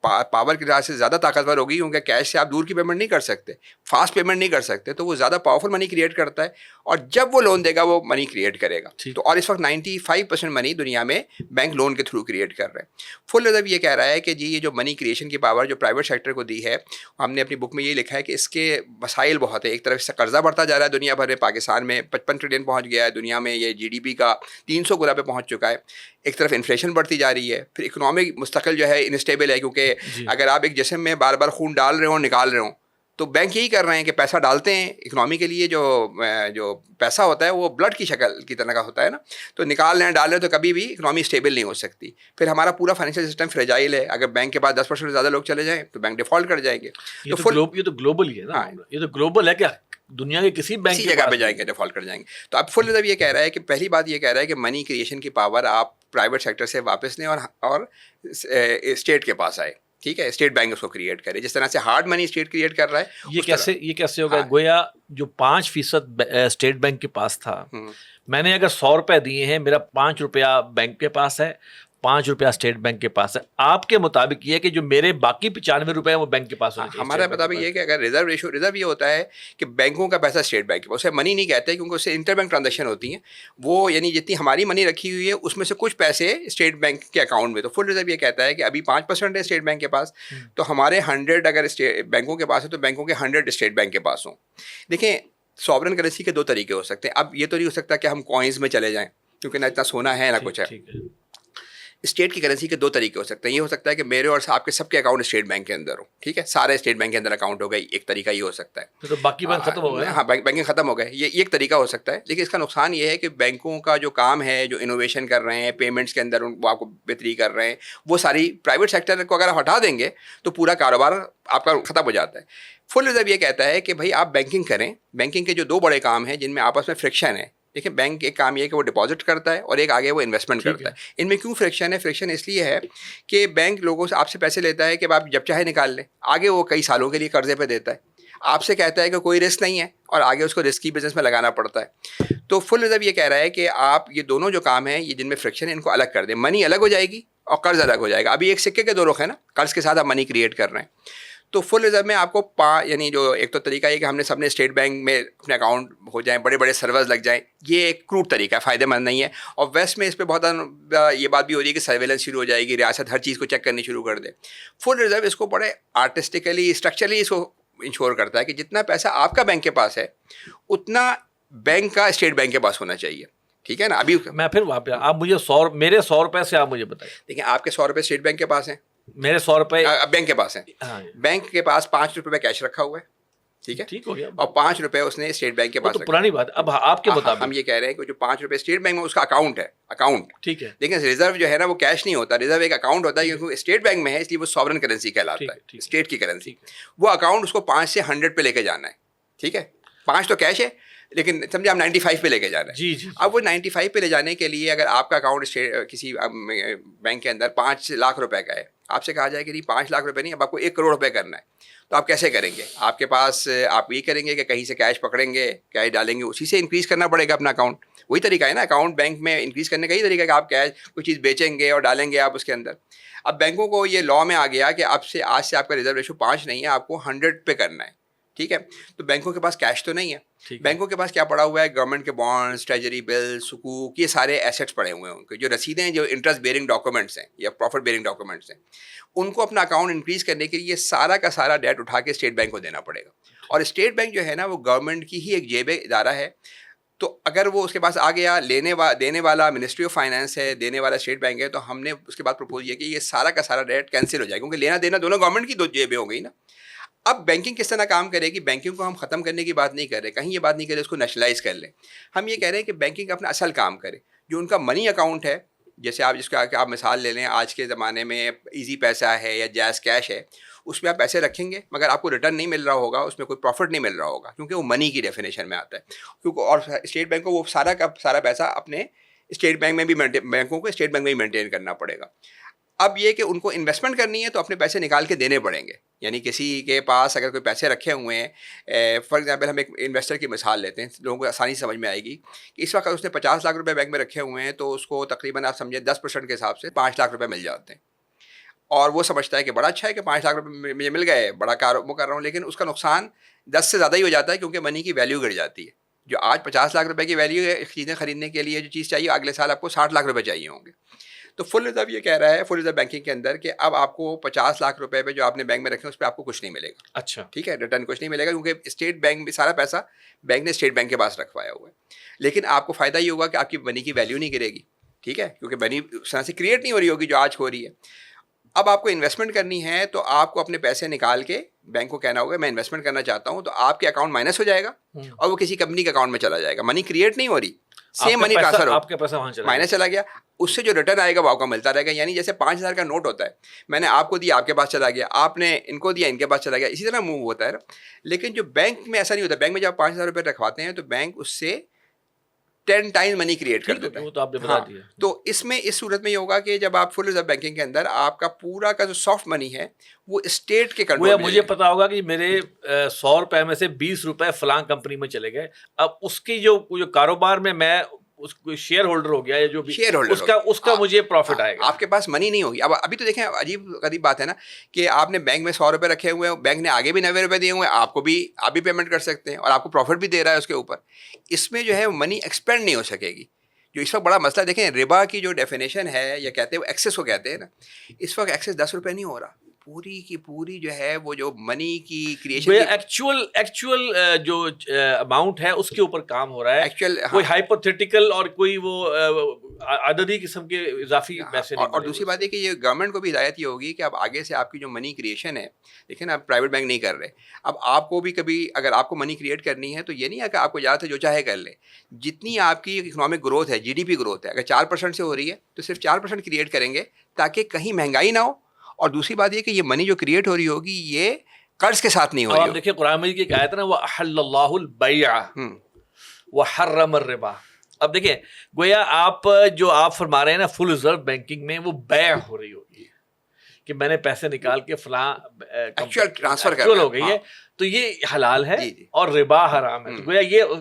پاور کے لحاظ سے زیادہ طاقتور ہوگی, کیونکہ کیش سے آپ دور کی پیمنٹ نہیں کر سکتے, فاسٹ پیمنٹ نہیں کر سکتے, تو وہ زیادہ پاورفل منی کریٹ کرتا ہے. اور جب وہ لون دے گا وہ منی کریٹ کرے گا. تو اور اس وقت 95% منی دنیا میں بینک لون کے تھرو کریٹ کر رہے ہیں. فل ریزرو یہ کہہ رہا ہے کہ جی یہ جو منی کریشن کی پاور جو پرائیویٹ سیکٹر کو دی ہے, ہم نے اپنی بک میں یہ لکھا ہے کہ اس کے مسائل بہت ہیں. ایک طرف سے قرضہ بڑھتا جا رہا ہے دنیا بھر میں, پاکستان میں 55 ٹریلین پہنچ گیا ہے, دنیا میں یہ GDP کا 300 گنا پہ پہنچ چکا ہے. ایک طرف انفلیشن بڑھتی جا رہی ہے, پھر اکنامک مستقل جو ہے انسٹیبل ہے, کیونکہ اگر آپ ایک جسم میں بار بار خون ڈال رہے ہوں نکال رہے ہوں, تو بینک یہی کر رہے ہیں کہ پیسہ ڈالتے ہیں اکنامی کے لیے, جو پیسہ ہوتا ہے وہ بلڈ کی شکل کی طرح کا ہوتا ہے نا, تو نکال رہے ہیں ڈال رہے ہیں, تو کبھی بھی اکنامی اسٹیبل نہیں ہو سکتی. پھر ہمارا پورا فائنینشیل سسٹم فریجائل ہے, اگر بینک کے پاس 10% سے زیادہ لوگ چلے جائیں تو بینک ڈیفالٹ کر جائیں گے. یہ تو گلوبل ہی ہے نا, یہ تو گلوبل ہے, کیا دنیا کے کسی بینک جگہ پہ جائیں گے ڈیفالٹ کر جائیں گے. تو اب فل ریزرو یہ کہہ رہا ہے کہ پہلی بات یہ کہہ رہا ہے کہ منی کریشن کی پاور آپ پرائیویٹ سیکٹر سے واپس لیں اور اسٹیٹ کے پاس آئے. ٹھیک ہے, اسٹیٹ بینک اس کو کریٹ کرے, جس طرح سے ہارڈ منی اسٹیٹ کریٹ کر رہا ہے. یہ کیسے ہوگا؟ گویا جو 5% اسٹیٹ بینک کے پاس تھا, میں نے اگر 100 روپے دیے ہیں, میرا 5 روپیہ بینک کے پاس ہے, 5 روپیہ اسٹیٹ بینک کے پاس ہے. آپ کے مطابق یہ ہے کہ جو میرے باقی 95 روپے ہیں وہ بینک کے پاس ہونے چاہیے. ہمارا مطابق یہ کہ اگر ریزرو یہ ہوتا ہے کہ بینکوں کا پیسہ اسٹیٹ بینک کے پاس, اسے منی نہیں کہتے کیونکہ اس سے انٹر بینک ٹرانزیکشن ہوتی ہیں, وہ یعنی جتنی ہماری منی رکھی ہوئی ہے اس میں سے کچھ پیسے اسٹیٹ بینک کے اکاؤنٹ میں. تو فل ریزرو یہ کہتا ہے کہ ابھی 5% ہے اسٹیٹ بینک کے پاس, تو ہمارے 100 اگر بینکوں کے پاس ہے تو بینکوں کے 100 اسٹیٹ بینک کے پاس ہوں. دیکھیں سوورن کرنسی کے 2 طریقے ہو سکتے ہیں. اب یہ تو نہیں ہو سکتا کہ ہم کوائنز میں چلے جائیں, کیونکہ نہ اتنا سونا ہے نہ کچھ ہے. اسٹیٹ کی کرنسی کے دو طریقے ہو سکتے ہیں. یہ ہو سکتا ہے کہ میرے اور آپ کے سب کے اکاؤنٹ اسٹیٹ بینک کے اندر ہو, ٹھیک ہے, سارے اسٹیٹ بینک کے اندر اکاؤنٹ ہو گئے, ایک طریقہ یہ ہو سکتا ہے. تو باقی بینک ختم ہو گئے. ہاں, بینکنگ ختم ہو گئے, یہ ایک طریقہ ہو سکتا ہے. لیکن اس کا نقصان یہ ہے کہ بینکوں کا جو کام ہے, جو انوویشن کر رہے ہیں پیمنٹس کے اندر, وہ آپ کو بہتری کر رہے ہیں, وہ ساری پرائیویٹ سیکٹر کو اگر آپ ہٹا دیں گے تو پورا کاروبار آپ کا ختم ہو جاتا ہے. فل ریزرو یہ کہتا ہے کہ بھائی آپ بینکنگ کریں. بینکنگ کے جو دو بڑے کام ہیں جن میں آپس میں فرکشن ہے, دیکھیں بینک ایک کام یہ ہے کہ وہ ڈپازٹ کرتا ہے اور ایک آگے وہ انویسٹمنٹ کرتا ہے. ان میں کیوں فرکشن ہے؟ فرکشن اس لیے ہے کہ بینک لوگوں سے آپ سے پیسے لیتا ہے کہ آپ جب چاہے نکال لیں, آگے وہ کئی سالوں کے لیے قرضے پہ دیتا ہے. آپ سے کہتا ہے کہ کوئی رسک نہیں ہے اور آگے اس کو رسکی بزنس میں لگانا پڑتا ہے. تو فل ریزرو یہ کہہ رہا ہے کہ آپ یہ دونوں جو کام ہیں یہ جن میں فرکشن ہے ان کو الگ کر دیں. منی الگ ہو جائے گی اور قرض الگ ہو جائے گا. ابھی ایک سکے کے دو رخ ہیں نا, قرض کے ساتھ آپ منی کریٹ کر رہے ہیں. تو فل ریزرو میں آپ کو یعنی جو ایک تو طریقہ یہ کہ ہم نے سب نے اسٹیٹ بینک میں اپنے اکاؤنٹ ہو جائیں, بڑے بڑے سرورز لگ جائیں, یہ ایک کروڈ طریقہ ہے, فائدہ مند نہیں ہے. اور ویسٹ میں اس پہ بہت یہ بات بھی ہو رہی ہے کہ سرویلنس شروع ہو جائے گی, ریاست ہر چیز کو چیک کرنی شروع کر دے. فل ریزرو اس کو بڑے آرٹسٹیکلی اسٹرکچرلی اس کو انشور کرتا ہے کہ جتنا پیسہ آپ کا بینک کے پاس ہے اتنا بینک کا اسٹیٹ بینک کے پاس ہونا چاہیے, ٹھیک ہے نا. ابھی میں پھر وہاں پہ آپ مجھے میرے 100 روپے سے آپ مجھے بتائیں. دیکھیں آپ کے 100 روپے اسٹیٹ بینک کے پاس ہیں, میرے 100 روپے بینک کے پاس ہیں. بینک کے پاس 5 روپے کیش رکھا ہوا ہے, ٹھیک ہے, ٹھیک ہو گیا. اور 5 روپے اس نے اسٹیٹ بینک کے پاس. تو پرانی بات. اب آپ کے مطابق ہم یہ کہہ رہے ہیں کہ جو 5 روپے اسٹیٹ بینک میں اس کا اکاؤنٹ ہے, اکاؤنٹ, ٹھیک ہے. لیکن ریزرو جو ہے نا وہ کیش نہیں ہوتا, ریزرو ایک اکاؤنٹ ہوتا ہے کیونکہ اسٹیٹ بینک میں ہے اس لیے وہ سوورن کرنسی کہلاتا ہے, اسٹیٹ کی کرنسی. وہ اکاؤنٹ اس کو 5 سے 100 پہ لے کے جانا ہے, ٹھیک ہے. 5 تو کیش ہے لیکن سمجھے آپ 95 پہ لے کے جانا ہے. جی جی. اب وہ 95 پہ لے جانے کے لیے اگر آپ کا اکاؤنٹ کسی بینک کے اندر 5 لاکھ روپے کا ہے, آپ سے کہا جائے کہ نہیں 5 لاکھ روپے نہیں, اب آپ کو 1 کروڑ روپے کرنا ہے, تو آپ کیسے کریں گے؟ آپ کے پاس آپ یہ کریں گے کہ کہیں سے کیش پکڑیں گے, کیش ڈالیں گے, اسی سے انکریز کرنا پڑے گا اپنا اکاؤنٹ. وہی طریقہ ہے نا اکاؤنٹ بینک میں انکریز کرنے کا, ہی طریقہ ہے کہ آپ کیش کوئی چیز بیچیں گے اور ڈالیں گے آپ اس کے اندر. اب بینکوں کو یہ لا میں آ گیا کہ اب سے آج سے آپ کا ریزرو ریشو 5 نہیں ہے, آپ کو 100 پہ کرنا ہے, ٹھیک ہے. تو بینکوں کے پاس کیش تو نہیں ہے, بینکوں کے پاس کیا پڑا ہوا ہے؟ گورنمنٹ کے بانڈس, ٹریجری بل, سکوک, یہ سارے ایسیٹس پڑے ہوئے ہیں. ان کے جو رسیدیں ہیں, جو انٹرسٹ بیئرنگ ڈاکومنٹس ہیں یا پروفٹ بیئرنگ ڈاکومنٹس ہیں, ان کو اپنا اکاؤنٹ انکریز کرنے کے لیے سارا کا سارا ڈیٹ اٹھا کے اسٹیٹ بینک کو دینا پڑے گا. اور اسٹیٹ بینک جو ہے نا وہ گورنمنٹ کی ہی ایک جیب ادارہ ہے. تو اگر وہ اس کے پاس آ گیا, دینے والا منسٹری آف فائنانس ہے, دینے والا اسٹیٹ بینک ہے, تو ہم نے اس کے بعد پرپوز کیا کہ یہ سارا کا سارا ڈیٹ کینسل ہو جائے گا, کیونکہ لینا دینا دونوں گورنمنٹ کی دو جیبیں ہو گئی نا. اب بینکنگ کس طرح کام کرے گی؟ بینکنگ کو ہم ختم کرنے کی بات نہیں کر رہے, کہیں یہ بات نہیں کر رہے اس کو نیشنلائز کر لیں. ہم یہ کہہ رہے ہیں کہ بینکنگ اپنا اصل کام کرے. جو ان کا منی اکاؤنٹ ہے, جیسے آپ جس کا آپ مثال لے لیں, آج کے زمانے میں ایزی پیسہ ہے یا جیز کیش ہے, اس میں آپ پیسے رکھیں گے مگر آپ کو ریٹرن نہیں مل رہا ہوگا, اس میں کوئی پروفٹ نہیں مل رہا ہوگا, کیونکہ وہ منی کی ڈیفینیشن میں آتا ہے. کیونکہ اور اسٹیٹ بینک کو وہ سارا کا سارا پیسہ اپنے اسٹیٹ بینک میں بھی بینکوں کو اسٹیٹ بینک میں بھی مینٹین کرنا پڑے گا. اب یہ کہ ان کو انویسٹمنٹ کرنی ہے تو اپنے پیسے نکال کے دینے پڑیں گے. یعنی کسی کے پاس اگر کوئی پیسے رکھے ہوئے ہیں, فار ایگزامپل ہم ایک انویسٹر کی مثال لیتے ہیں, لوگوں کو آسانی سمجھ میں آئے گی کہ اس وقت اس نے 50 لاکھ روپے بینک میں رکھے ہوئے ہیں, تو اس کو تقریباً آپ سمجھیں 10% کے حساب سے 5 لاکھ روپے مل جاتے ہیں. اور وہ سمجھتا ہے کہ بڑا اچھا ہے کہ 5 لاکھ روپے مجھے مل گئے, بڑا وہ کر رہا ہوں, لیکن اس کا نقصان 10 سے زیادہ ہی ہو جاتا ہے, کیونکہ منی کی ویلیو گر جاتی ہے. جو آج 50 لاکھ روپے کی ویلیو ہے چیزیں خریدنے کے لیے, جو چیز چاہیے اگلے سال آپ کو 60 لاکھ روپے چاہیے ہوں گے. تو فل ریزرو یہ کہہ رہا ہے, فل ریزرو بینکنگ کے اندر, کہ اب آپ کو 50 لاکھ روپے پہ جو آپ نے بینک میں رکھے ہیں اس پہ آپ کو کچھ نہیں ملے گا. اچھا, ٹھیک ہے, ریٹرن کچھ نہیں ملے گا, کیونکہ اسٹیٹ بینک میں سارا پیسہ بینک نے اسٹیٹ بینک کے پاس رکھوایا ہوا ہے. لیکن آپ کو فائدہ یہ ہوگا کہ آپ کی منی کی ویلیو نہیں گرے گی, ٹھیک ہے, کیونکہ منی اس طرح سے کریٹ نہیں ہو رہی ہوگی جو آج ہو رہی ہے. اب آپ کو انویسٹمنٹ کرنی ہے تو آپ کو اپنے پیسے نکال کے بینک کو کہنا ہوگا میں انویسٹمنٹ کرنا چاہتا ہوں, تو آپ کے اکاؤنٹ مائنس ہو جائے گا اور وہ کسی کمپنی کے اکاؤنٹ میں چلا جائے گا. منی کریٹ نہیں ہو رہی, سیم منی ٹرانسفر ہو, آپ کے پیسہ وہاں مائنس چلا گیا, اس سے جو ریٹرن آئے گا وہ آپ کو ملتا رہے گا. یعنی جیسے 5000 کا نوٹ ہوتا ہے, میں نے آپ کو دیا آپ کے پاس چلا گیا, آپ نے ان کو دیا ان کے پاس چلا گیا, اسی طرح موو ہوتا ہے نا. لیکن جو بینک میں ایسا نہیں ہوتا, بینک میں جب 5000 روپے رکھواتے ہیں تو بینک اس سے 10 ٹائمز منی کریٹ کر دیتا ہے. تو آپ نے بتا دیا. تو اس میں اس صورت میں یہ ہوگا کہ جب آپ فل ریزرو بینکنگ کے اندر آپ کا پورا کا جو سافٹ منی ہے وہ اسٹیٹ کے کنٹرول میں, مجھے پتا ہوگا کہ میرے 100 روپے میں سے 20 روپے فلاں کمپنی میں چلے گئے, اب اس کی جو کاروبار میں اس کو شیئر ہولڈر ہو گیا یا جو بھی شیئر ہولڈر اس کا مجھے پروفٹ آئے گا. آپ کے پاس منی نہیں ہوگی. اب ابھی تو دیکھیں عجیب غریب بات ہے نا کہ آپ نے بینک میں 100 روپے رکھے ہوئے ہیں, بینک نے آگے بھی 90 روپے دیے ہوئے ہیں, آپ بھی پیمنٹ کر سکتے ہیں اور آپ کو پروفٹ بھی دے رہا ہے اس کے اوپر. اس میں جو ہے منی ایکسپینڈ نہیں ہو سکے گی. جو اس وقت بڑا مسئلہ دیکھیں, ربا کی جو ڈیفینیشن ہے یا کہتے ہیں وہ ایکسیس کو کہتے ہیں نا, اس وقت ایکسیس 10 روپے نہیں ہو رہا, پوری کی پوری جو ہے وہ جو منی کی کریشن ایکچوئل جو اماؤنٹ ہے اس کے اوپر کام ہو رہا ہے, ایکچوئل کوئی ہائپوتھیٹیکل اور کوئی وہ عددی قسم کے اضافی پیسے نہیں. اور دوسری بات ہے کہ یہ گورنمنٹ کو بھی ہدایت یہ ہوگی کہ اب آگے سے آپ کی جو منی کریشن ہے, دیکھیں نا, اب پرائیویٹ بینک نہیں کر رہے, اب آپ کو بھی کبھی اگر آپ کو منی کریٹ کرنی ہے تو یہ نہیں ہے کہ آپ کو اجازت ہے جو چاہے کر لیں. جتنی آپ کی اکنامک گروتھ ہے, جی ڈی پی گروتھ ہے, اگر 4% سے ہو رہی ہے تو صرف 4% کریٹ کریں گے تاکہ کہیں مہنگائی نہ ہو. اور دوسری بات یہ کہ یہ منی جو کریٹ ہو رہی ہوگی یہ قرض کے ساتھ نہیں ہو رہی. آپ دیکھیں قرآن مجید کی ایک آیت ہے نا, وَأَحَلَّ اللَّهُ الْبَيْعَ وَحَرَّمَ الرِّبَا. اب دیکھیں گویا آپ جو آپ فرما رہے ہیں نا فل ریزرو بینکنگ میں وہ بیع ہو رہی ہوگی کہ میں نے پیسے نکال کے فلاں ایکچوئل ٹرانسفر کر ہو گئی ہے تو یہ حلال ہے اور ربا حرام ہے. تو گویا یہ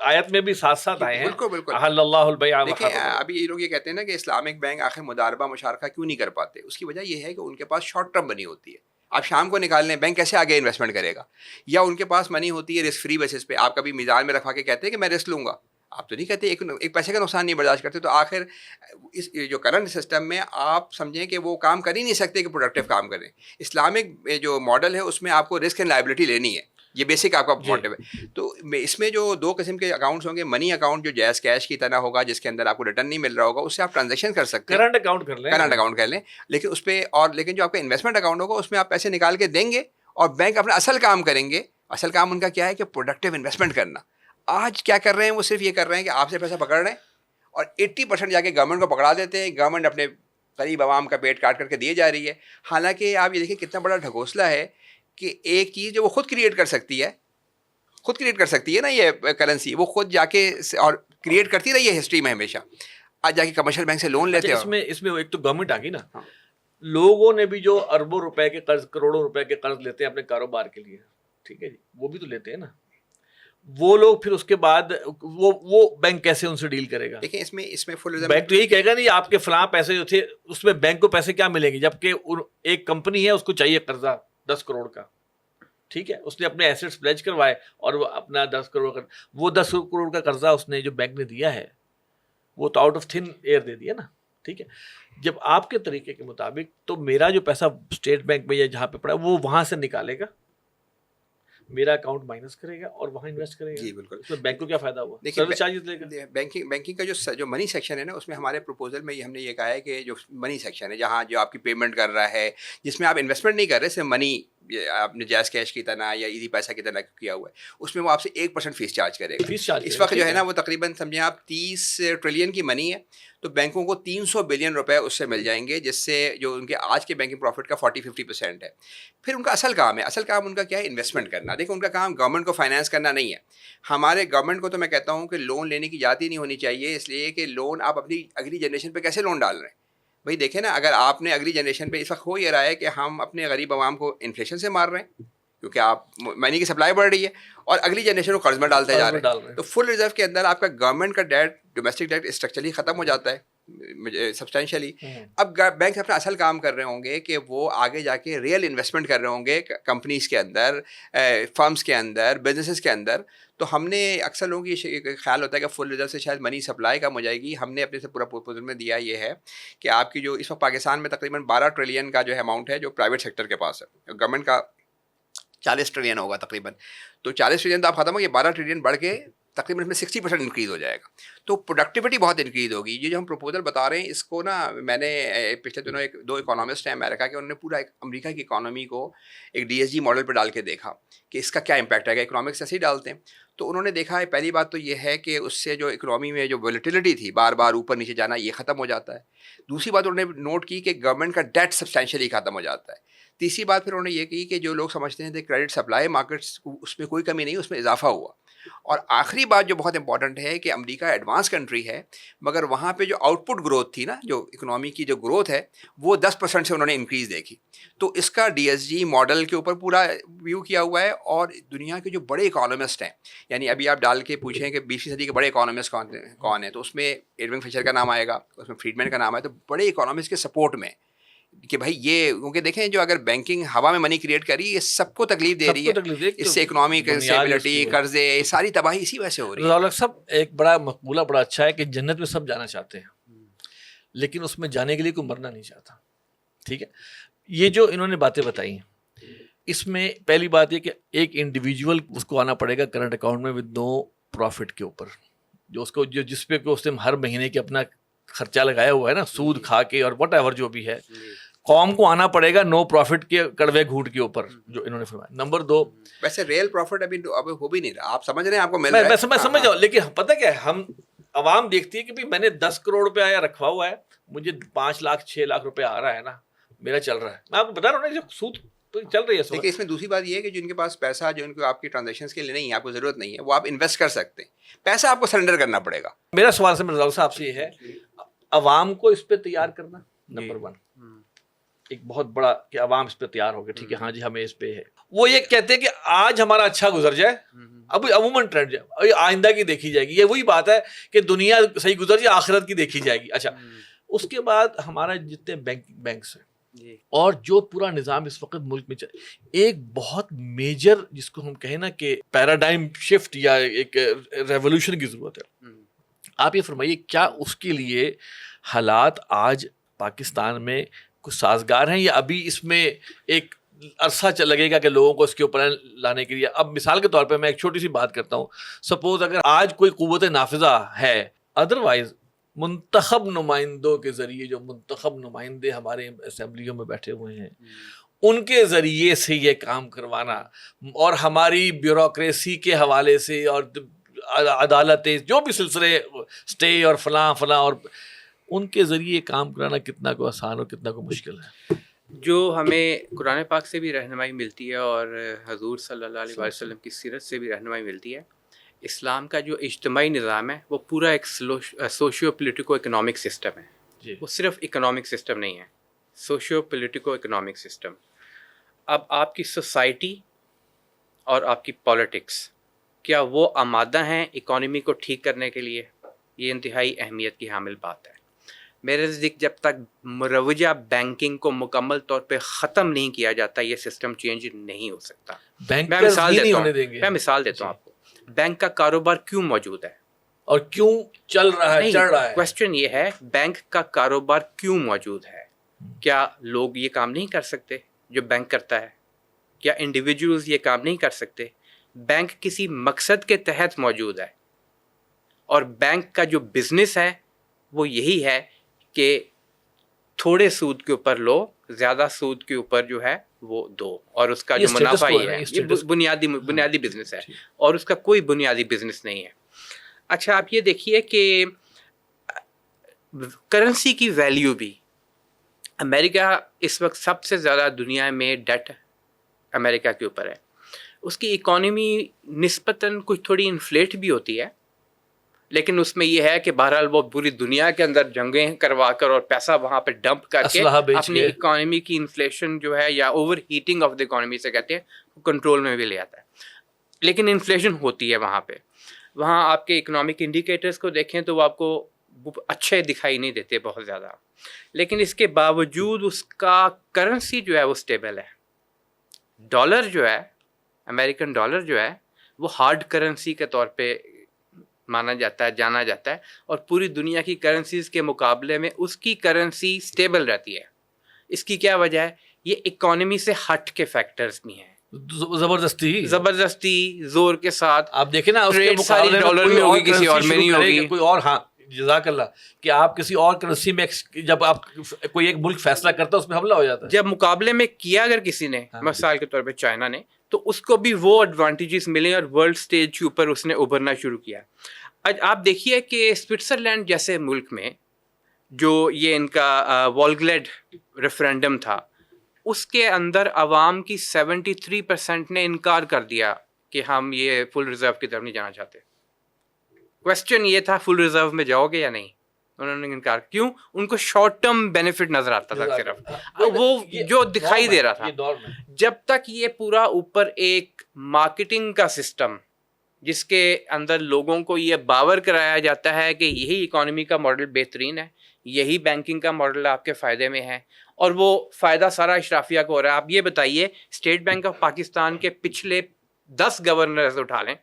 آیت میں بھی ساتھ ساتھ آئے ہیں. بالکل بالکل. احل اللہ البیع. دیکھیں ابھی یہ لوگ یہ کہتے ہیں نا کہ اسلامک بینک آخر مضاربہ مشارکہ کیوں نہیں کر پاتے, اس کی وجہ یہ ہے کہ ان کے پاس شارٹ ٹرم منی ہوتی ہے. آپ شام کو نکال لیں, بینک کیسے آگے انویسٹمنٹ کرے گا؟ یا ان کے پاس منی ہوتی ہے رسک فری بیسس پہ, آپ کبھی میزان میں رکھا کے کہتے ہیں کہ میں رسک لوں گا, آپ تو نہیں کہتے, ایک پیسے کا نقصان نہیں برداشت کرتے. تو آخر اس جو کرنٹ سسٹم میں آپ سمجھیں کہ وہ کام کر ہی نہیں سکتے کہ پروڈکٹیو کام کریں. اسلامک جو ماڈل ہے اس میں آپ کو رسک اینڈ لائبلٹی لینی ہے, یہ بیسک آپ کا موٹیو ہے. تو اس میں جو 2 قسم کے اکاؤنٹس ہوں گے, منی اکاؤنٹ جو جائز کیش کی طرح ہوگا جس کے اندر آپ کو ریٹرن نہیں مل رہا ہوگا, اس سے آپ ٹرانزیکشن کر سکتے ہیں, کرنٹ اکاؤنٹ کر لیں, کرنٹ اکاؤنٹ کر لیں. لیکن اس پہ اور لیکن جو آپ کا انویسٹمنٹ اکاؤنٹ ہوگا اس میں آپ پیسے نکال کے دیں گے اور بینک اپنا اصل کام کریں گے. اصل کام ان کا کیا ہے کہ پروڈکٹیو انویسٹمنٹ کرنا. آج کیا کر رہے ہیں وہ صرف یہ کر رہے ہیں کہ آپ سے پیسہ پکڑ رہے ہیں اور 80% جا کے گورنمنٹ کو پکڑا دیتے ہیں. گورنمنٹ اپنے غریب عوام کا پیٹ کاٹ کر کے دیے جا رہی ہے. حالانکہ آپ یہ دیکھیں کتنا بڑا ڈھکوسلا ہے کہ ایک چیز جو وہ خود کریٹ کر سکتی ہے, خود کریٹ کر سکتی ہے نا یہ کرنسی, وہ خود جا کے اور کریٹ کرتی رہی ہے ہسٹری میں ہمیشہ. آج جا کے کمرشل بینک سے لون لیتے ہیں. اس میں ایک تو گورنمنٹ آ گئی نا, لوگوں نے بھی جو اربوں روپے کے قرض, کروڑوں روپے کے قرض لیتے ہیں اپنے کاروبار کے لیے, ٹھیک ہے جی, وہ بھی تو لیتے ہیں نا. وہ لوگ پھر اس کے بعد وہ بینک کیسے ان سے ڈیل کرے گا؟ دیکھیں اس میں فل بینک تو یہی کہے گا نہیں آپ کے فلاں پیسے جو تھے اس میں بینک کو پیسے کیا ملیں گے, جبکہ ایک کمپنی ہے اس کو چاہیے قرضہ 10 کروڑ کا, ٹھیک ہے, اس نے اپنے ایسیٹس پلیج کروائے اور وہ اپنا 10 کروڑ کا, وہ 10 کروڑ کا قرضہ اس نے جو بینک نے دیا ہے وہ تو آؤٹ آف تھن ایئر دے دیا نا, ٹھیک ہے. جب آپ کے طریقے کے مطابق تو میرا جو پیسہ اسٹیٹ بینک میں یا جہاں پہ پڑا ہے وہ وہاں سے نکالے گا, میرا اکاؤنٹ مائنس کرے گا اور وہاں انویسٹ کرے گا. جی بالکل. تو بینک کو کیا فائدہ ہوا؟ سروس چارجز لے گا. بینکنگ کا جو منی سیکشن ہے نا, اس میں ہمارے پروپوزل میں ہم نے یہ کہا ہے کہ جو منی سیکشن ہے جہاں جو آپ کی پیمنٹ کر رہا ہے, جس میں آپ انویسٹمنٹ نہیں کر رہے, صرف منی آپ نے جائز کیش کی طرح یا ایزی پیسہ کی طرح کیا ہوا ہے, اس میں وہ آپ سے 1% فیس چارج کرے گا. اس وقت جو ہے نا وہ تقریباً سمجھیں آپ 30 ٹریلین کی منی ہے, تو بینکوں کو 300 بلین روپے اس سے مل جائیں گے, جس سے جو ان کے آج کے بینکنگ پروفٹ کا 40-50% ہے. پھر ان کا اصل کام ہے, اصل کام ان کا کیا ہے, انویسٹمنٹ کرنا. دیکھو ان کا کام گورنمنٹ کو فائنانس کرنا نہیں ہے. ہمارے گورنمنٹ کو تو میں کہتا ہوں کہ لون لینے کی اجازت ہی نہیں ہونی چاہیے, اس لیے کہ لون آپ اپنی اگلی جنریشن پہ کیسے لون ڈال رہے ہیں. بھائی دیکھیں نا, اگر آپ نے اگلی جنریشن پہ, اس وقت ہو یہ رہا ہے کہ ہم اپنے غریب عوام کو انفلیشن سے مار رہے ہیں کیونکہ آپ منی کی سپلائی بڑھ رہی ہے اور اگلی جنریشن کو قرض میں ڈالتے جا رہے ہیں. تو فل ریزرو کے اندر آپ کا گورنمنٹ کا ڈیٹ, ڈومیسٹک ڈیٹ اسٹرکچرلی ختم ہو جاتا ہے سبسٹینشلی. اب بینک اپنا اصل کام کر رہے ہوں گے کہ وہ آگے جا کے ریئل انویسٹمنٹ کر رہے ہوں گے کمپنیز کے اندر, فرمز کے اندر, بزنسز کے اندر. تو ہم نے اکثر لوگوں کی خیال ہوتا ہے کہ فل ریزرو سے شاید منی سپلائی کم ہو جائے گی. ہم نے اپنے سے پورا پروپوزل میں دیا یہ ہے کہ آپ کی جو اس وقت پاکستان میں تقریباً 12 ٹریلین کا جو ہے اماؤنٹ ہے جو پرائیویٹ سیکٹر کے پاس ہے, گورنمنٹ کا 40 ٹریلین ہوگا تقریباً. تو 40 ٹریلین تو آپ ختم ہو, یہ 12 ٹریلین بڑھ کے تقریباً اس میں 60% انکریز ہو جائے گا. تو پروڈکٹیوٹی بہت انکریز ہوگی. یہ جو ہم پروپوزل بتا رہے ہیں اس کو نا, میں نے پچھلے دنوں 2 اکانومسٹ ہیں امریکہ کے, انہوں نے پورا امریکہ کی اکانومی کو ایک DSG ماڈل پہ ڈال کے دیکھا کہ اس کا کیا امپیکٹ آئے گا. اکنامکس ایسے ہی ڈالتے ہیں. تو انہوں نے دیکھا ہے, پہلی بات تو یہ ہے کہ اس سے جو اکنامی میں جو ویلیٹیلیٹی تھی, بار بار اوپر نیچے جانا, یہ ختم ہو جاتا ہے. دوسری بات انہوں نے نوٹ کی کہ گورنمنٹ کا ڈیٹ سبسٹینشلی ختم ہو جاتا ہے. تیسری بات پھر انہوں نے یہ کی کہ جو لوگ سمجھتے ہیں کہ کریڈٹ سپلائی مارکیٹس, اس میں کوئی کمی نہیں, اس میں اضافہ ہوا. اور آخری بات جو بہت امپورٹنٹ ہے کہ امریکہ ایڈوانس کنٹری ہے, مگر وہاں پہ جو آؤٹ پٹ گروتھ تھی نا, جو اکنامی کی جو گروتھ ہے وہ 10% سے انہوں نے انکریز دیکھی. تو اس کا DSG ماڈل کے اوپر پورا ویو کیا ہوا ہے. اور دنیا کے جو بڑے اکانومسٹ ہیں, یعنی ابھی آپ ڈال کے پوچھیں کہ 20ویں صدی کے بڑے اکانومسٹ کون ہیں, تو اس میں ایرونگ فشر کا نام آئے گا, اس میں فریڈمین کا نام آئے. تو بڑے اکانومسٹ کے سپورٹ میں کہ بھائی یہ, کیونکہ دیکھیں جو اگر بینکنگ ہوا میں منی کریٹ کری, یہ سب کو تکلیف دے رہی ہے. اس سے اکنامک انسٹیبلٹی, قرضے, ساری تباہی اسی وجہ سے ہو رہی ہے. سب ایک بڑا مقولہ بڑا اچھا ہے کہ جنت میں سب جانا چاہتے ہیں, لیکن اس میں جانے کے لیے کوئی مرنا نہیں چاہتا, ٹھیک ہے. یہ جو انہوں نے باتیں بتائی اس میں پہلی بات یہ کہ ایک انڈیویجول اس کو آنا پڑے گا کرنٹ اکاؤنٹ میں ود نو پروفٹ کے اوپر، جو اس کو جس پہ اس نے ہر مہینے کے اپنا خرچہ لگایا ہوا ہے نا، سود کھا کے اور وٹ ایور جو بھی ہے، قوم کو آنا پڑے گا نو پروفٹ کے کڑوے گھونٹ کے اوپر جو انہوں نے فرمایا. نمبر 2، ویسے ریئل پروفٹ ابھی ہو بھی نہیں رہا، آپ سمجھ رہے ہیں آپ کو مل رہا ہے. میں سمجھ جاؤں، لیکن پتہ کیا ہے، ہم عوام دیکھتی ہے کہ میں نے 10 کروڑ روپے آیا رکھوا ہوا ہے، مجھے 5 لاکھ 6 لاکھ روپے آ رہا ہے نا، میرا چل رہا ہے. میں آپ کو بتا رہا ہوں نا، جو سود تو چل رہی ہے. لیکن اس میں دوسری بات یہ ہے کہ جن کے پاس پیسہ جو ان کو آپ کی ٹرانزیکشنز کے لیے نہیں ہے، آپ کو ضرورت نہیں ہے، وہ آپ انویسٹ کر سکتے ہیں. پیسہ آپ کو سرنڈر کرنا پڑے گا. میرا سوال سے مرزا صاحب سے یہ ہے، عوام کو اس پہ تیار کرنا نمبر 1، ایک بہت بڑا کہ عوام اس پہ تیار ہو گئے، ٹھیک ہے ہاں جی ہمیں اس پہ ہے. وہ یہ کہتے ہیں کہ آج ہمارا اچھا گزر جائے، اب عموماً ٹرینڈ جائے، آئندہ کی دیکھی جائے گی. یہ وہی بات ہے کہ دنیا صحیح گزر جائے، آخرت کی دیکھی جائے گی. اچھا، اس کے بعد ہمارا جتنے بینکس ہیں اور جو پورا نظام اس وقت ملک میں چل، ایک بہت میجر جس کو ہم کہیں نا کہ پیراڈائم شفٹ یا ایک ریولوشن کی ضرورت ہے. آپ یہ فرمائیے کیا اس کے لیے حالات آج پاکستان میں کچھ سازگار ہیں، یا ابھی اس میں ایک عرصہ لگے گا کہ لوگوں کو اس کے اوپر لانے کے لیے؟ اب مثال کے طور پہ میں ایک چھوٹی سی بات کرتا ہوں. سپوز اگر آج کوئی قوت نافذہ ہے، ادروائز منتخب نمائندوں کے ذریعے، جو منتخب نمائندے ہمارے اسمبلیوں میں بیٹھے ہوئے ہیں، ان کے ذریعے سے یہ کام کروانا، اور ہماری بیوروکریسی کے حوالے سے اور عدالتیں جو بھی سلسلے اسٹے اور فلاں اور ان کے ذریعے کام کرانا کتنا کو آسان اور کتنا کو مشکل ہے. جو ہمیں قرآن پاک سے بھی رہنمائی ملتی ہے اور حضور صلی اللہ علیہ وسلم کی سیرت سے بھی رہنمائی ملتی ہے، اسلام کا جو اجتماعی نظام ہے وہ پورا ایک سوشیو پولیٹیکو اکنامک سسٹم ہے. وہ صرف اکنامک سسٹم نہیں ہے، سوشیو پولیٹیکو اکنامک سسٹم. اب آپ کی سوسائٹی اور آپ کی پالیٹکس کیا وہ آمادہ ہیں اکانومی کو ٹھیک کرنے کے لیے؟ یہ انتہائی اہمیت کی حامل بات ہے. میرے نزدیک جب تک مروجہ بینکنگ کو مکمل طور پہ ختم نہیں کیا جاتا، یہ سسٹم چینج نہیں ہو سکتا. میں مثال دیتا ہوں آپ کو. بینک کا کاروبار کیوں موجود ہے اور کیوں چل رہا ہے، چل رہا ہے؟ کوسچن یہ ہے، بینک کا کاروبار کیوں موجود ہے؟ کیا لوگ یہ کام نہیں کر سکتے جو بینک کرتا ہے؟ کیا انڈیویجولز یہ کام نہیں کر سکتے؟ بینک کسی مقصد کے تحت موجود ہے، اور بینک کا جو بزنس ہے وہ یہی ہے کہ تھوڑے سود کے اوپر لو، زیادہ سود کے اوپر جو ہے وہ دو، اور اس کا جو منافع یہ ہے، یہ بنیادی بزنس ہے، اور اس کا کوئی بنیادی بزنس نہیں ہے. اچھا، آپ یہ دیکھیے کہ کرنسی کی ویلیو بھی، امریکہ اس وقت سب سے زیادہ دنیا میں ڈیٹ امریکہ کے اوپر ہے. اس کی اکانومی نسبتاً کچھ تھوڑی انفلیٹ بھی ہوتی ہے، لیکن اس میں یہ ہے کہ بہرحال وہ پوری دنیا کے اندر جنگیں کروا کر اور پیسہ وہاں پہ ڈمپ کر کے اپنی اکانومی کی انفلیشن جو ہے، یا overheating of the economy سے کہتے ہیں، وہ کنٹرول میں بھی لے آتا ہے. لیکن انفلیشن ہوتی ہے وہاں پہ. وہاں آپ کے اکنامک انڈیکیٹرز کو دیکھیں تو وہ آپ کو اچھے دکھائی نہیں دیتے بہت زیادہ، لیکن اس کے باوجود اس کا کرنسی جو ہے وہ اسٹیبل ہے. ڈالر جو ہے، امریکن ڈالر جو ہے، وہ ہارڈ کرنسی کے طور پہ مانا جاتا ہے، جانا جاتا ہے، اور پوری دنیا کی کرنسیز کے مقابلے میں اس کی کرنسی اسٹیبل رہتی ہے. اس کی کیا وجہ ہے؟ یہ اکانومی سے ہٹ کے فیکٹرز بھی ہیں. زبردستی زور کے ساتھ آپ دیکھیں نا، اس کے مقابلے ڈالر میں ہوگی، کسی اور میں نہیں ہوگی، کوئی اور. ہاں جزاک اللہ، کہ آپ کسی اور کرنسی میں جب آپ کوئی ایک ملک فیصلہ کرتا ہے اس میں حملہ ہو جاتا ہے. جب مقابلے میں کیا اگر کسی نے، مثال کے طور پہ چائنا نے، تو اس کو بھی وہ ایڈوانٹیجز ملے اور ورلڈ سٹیج کے اوپر اس نے ابھرنا شروع کیا. آج آپ دیکھیے کہ سوئٹزرلینڈ جیسے ملک میں جو یہ ان کا والگلیڈ ریفرینڈم تھا، اس کے اندر عوام کی 73% نے انکار کر دیا کہ ہم یہ فل ریزرو کی طرف نہیں جانا چاہتے. کوسچن یہ تھا فل ریزرو میں جاؤ گے یا نہیں؟ انہوں نے انکار. کیوں؟ ان کو شارٹ ٹرم بینیفٹ نظر آتا تھا، صرف وہ جو دکھائی دے رہا تھا. جب تک یہ پورا اوپر ایک مارکیٹنگ کا سسٹم، جس کے اندر لوگوں کو یہ باور کرایا جاتا ہے کہ یہی اکانومی کا ماڈل بہترین ہے، یہی بینکنگ کا ماڈل آپ کے فائدے میں ہے، اور وہ فائدہ سارا اشرافیہ کو ہو رہا ہے. آپ یہ بتائیے، اسٹیٹ بینک آف پاکستان کے پچھلے 10 گورنرز اٹھا لیں،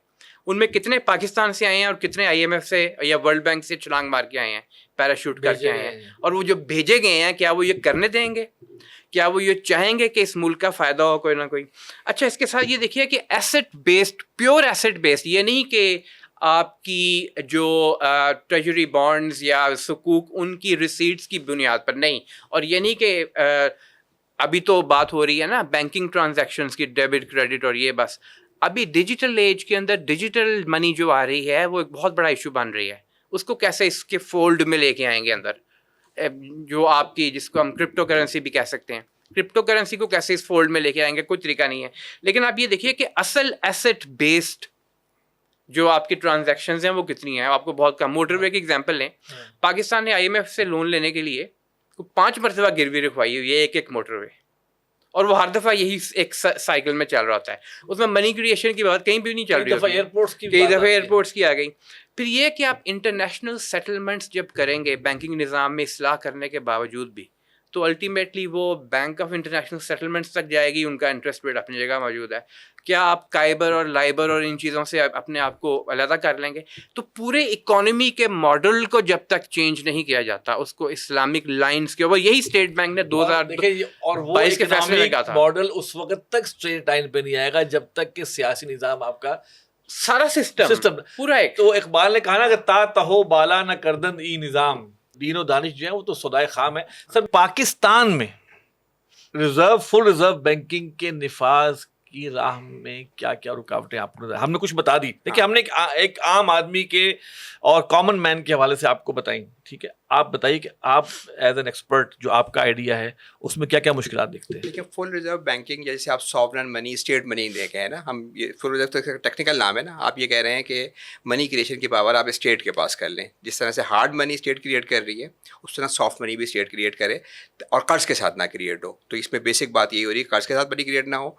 ان میں کتنے پاکستان سے آئے ہیں اور کتنے IMF سے یا ورلڈ بینک سے چھلانگ مار کے آئے ہیں، پیراشوٹ کر کے آئے ہیں، اور وہ جو بھیجے گئے ہیں کیا وہ یہ کرنے دیں گے؟ کیا وہ یہ چاہیں گے کہ اس ملک کا فائدہ ہو کوئی نہ کوئی؟ اچھا، اس کے ساتھ یہ دیکھیے کہ asset based, pure asset based, یہ نہیں کہ آپ کی جو ٹریجری بانڈز یا سکوک ان کی ریسیٹس کی بنیاد پر نہیں، اور یہ نہیں کہ ابھی تو بات ہو رہی ہے نا بینکنگ ٹرانزیکشنز کی، ڈیبٹ کریڈٹ اور یہ، بس ابھی ڈیجیٹل ایج کے اندر ڈیجیٹل منی جو آ رہی ہے وہ ایک بہت بڑا ایشو بن رہی ہے. اس کو کیسے اس کے فولڈ میں لے کے آئیں گے اندر، جو آپ کی جس کو ہم کرپٹو کرنسی بھی کہہ سکتے ہیں، کرپٹو کرنسی کو کیسے اس فولڈ میں لے کے آئیں گے؟ کوئی طریقہ نہیں ہے. لیکن آپ یہ دیکھیے کہ اصل ایسٹ بیسڈ جو آپ کی ٹرانزیکشنز ہیں وہ کتنی ہیں. آپ کو بہت کم، موٹر وے کی ایگزامپل لیں، پاکستان نے IMF سے لون لینے کے لیے 5 مرتبہ گروی رکھوائی ہوئی ہے ایک موٹر وے، اور وہ ہر دفعہ یہی ایک سائیکل میں چل رہا ہوتا ہے. اس میں منی کریشن کی بات کہیں بھی نہیں چل رہی، کئی دفعہ ایئرپورٹس کی آ گئی. پھر یہ کہ آپ انٹرنیشنل سیٹلمنٹس جب کریں گے بینکنگ نظام میں اصلاح کرنے کے باوجود بھی، تو الٹیمیٹلی وہ بینک آف انٹرنیشنل سیٹلمنٹس تک جائے گی. ان کا انٹرسٹ ریٹ اپنی جگہ موجود ہے. کیا آپ کائبر اور لائبر اور ان چیزوں سے اپنے آپ کو علیحدہ کر لیں گے؟ تو پورے اکانومی کے ماڈل کو جب تک چینج نہیں کیا جاتا، اس کو اسلامک لائنز کے اوپر، یہی اسٹیٹ بینک نے 2022 کے فیصلے میں کہا تھا، ماڈل اس وقت تک اسٹریٹ لائن پہ نہیں آئے گا جب تک کہ سیاسی نظام آپ کا سارا سسٹم پورا ایک. تو اقبال نے کہا نا کہ تا تہو بالا نہ کردن ای نظام، دین و دانش جو ہے وہ تو سودائے خام ہے. سر پاکستان میں فل ریزرو بینکنگ کے نفاذ کی راہ میں کیا کیا رکاوٹیں آپ نے، ہم نے کچھ بتا دی. دیکھیے ہم نے ایک عام آدمی کے اور کامن مین کے حوالے سے آپ کو بتائیں، ٹھیک ہے؟ آپ بتائیے کہ آپ ایز این ایکسپرٹ جو آپ کا آئیڈیا ہے اس میں کیا کیا مشکلات دیکھتے ہیں؟ دیکھیے فل ریزرو بینکنگ جیسے آپ ساورن منی، اسٹیٹ منی دیکھے ہیں نا، ہم یہ فل ریزرو تو ٹیکنیکل نام ہے نا. آپ یہ کہہ رہے ہیں کہ منی کریشن کی پاور آپ اسٹیٹ کے پاس کر لیں. جس طرح سے ہارڈ منی اسٹیٹ کریٹ کر رہی ہے، اس طرح سافٹ منی بھی اسٹیٹ کریٹ کرے اور قرض کے ساتھ نہ کریٹ ہو. تو اس میں بیسک بات یہی ہو رہی ہے قرض کے ساتھ منی کریٹ نہ ہو.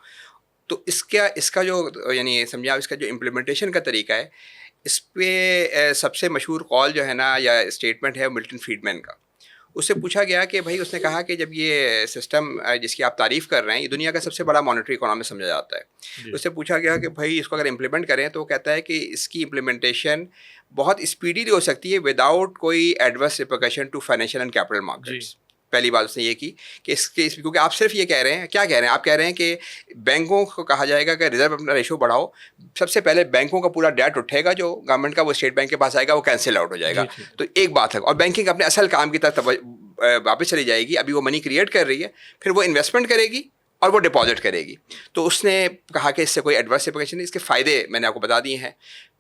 تو اس کا جو یعنی سمجھا اس کا جو امپلیمنٹیشن کا طریقہ ہے، اس پہ سب سے مشہور قول جو ہے نا یا اسٹیٹمنٹ ہے ملٹن فریڈمین کا. اس سے پوچھا گیا کہ بھائی، اس نے کہا کہ جب یہ سسٹم جس کی آپ تعریف کر رہے ہیں، یہ دنیا کا سب سے بڑا مانیٹری اکانومی سمجھا جاتا ہے. اس سے پوچھا گیا کہ بھائی اس کو اگر امپلیمنٹ کریں، تو وہ کہتا ہے کہ اس کی امپلیمنٹیشن بہت اسپیڈیلی ہو سکتی ہے وداؤٹ کوئی adverse repercussion to financial and capital markets. پہلی بات اس نے یہ کی کہ اس کے کیونکہ آپ صرف یہ کہہ رہے ہیں، کیا کہہ رہے ہیں؟ آپ کہہ رہے ہیں کہ بینکوں کو کہا جائے گا کہ ریزرو اپنا ریشو بڑھاؤ. سب سے پہلے بینکوں کا پورا ڈیٹ اٹھے گا جو گورنمنٹ کا، وہ اسٹیٹ بینک کے پاس آئے گا، وہ کینسل آؤٹ ہو جائے گا. تو ایک بات ہے، اور بینکنگ اپنے اصل کام کی طرف واپس چلی جائے گی. ابھی وہ منی کریٹ کر رہی ہے، پھر وہ انویسٹمنٹ کرے گی اور وہ ڈپازٹ کرے گی. تو اس نے کہا کہ اس سے کوئی ایڈورس ریپرکشن نہیں. اس کے فائدے میں نے آپ کو بتا دیے ہیں.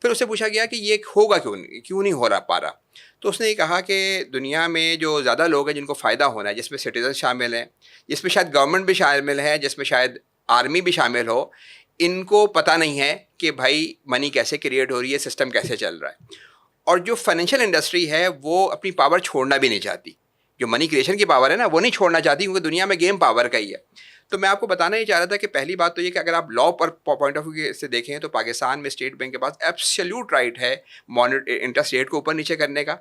پھر اس سے پوچھا گیا کہ یہ ہوگا کیوں نہیں ہو پا رہا. تو اس نے یہ کہا کہ دنیا میں جو زیادہ لوگ ہیں جن کو فائدہ ہونا ہے، جس میں سٹیزن شامل ہیں، جس میں شاید گورنمنٹ بھی شامل ہے، جس میں شاید آرمی بھی شامل ہو، ان کو پتہ نہیں ہے کہ بھائی منی کیسے کریٹ ہو رہی ہے، سسٹم کیسے چل رہا ہے. اور جو فائنینشیل انڈسٹری ہے وہ اپنی پاور چھوڑنا بھی نہیں چاہتی. جو منی کریشن کی پاور ہے نا، وہ نہیں چھوڑنا چاہتی، کیونکہ دنیا میں گیم پاور کا ہی ہے. تو میں آپ کو بتانا یہ چاہ رہا تھا کہ پہلی بات تو یہ کہ اگر آپ لا پر پوائنٹ آف ویو سے دیکھیں تو پاکستان میں اسٹیٹ بینک کے پاس ایبسلیوٹ رائٹ ہے انٹرسٹ ریٹ کو اوپر نیچے کرنے کا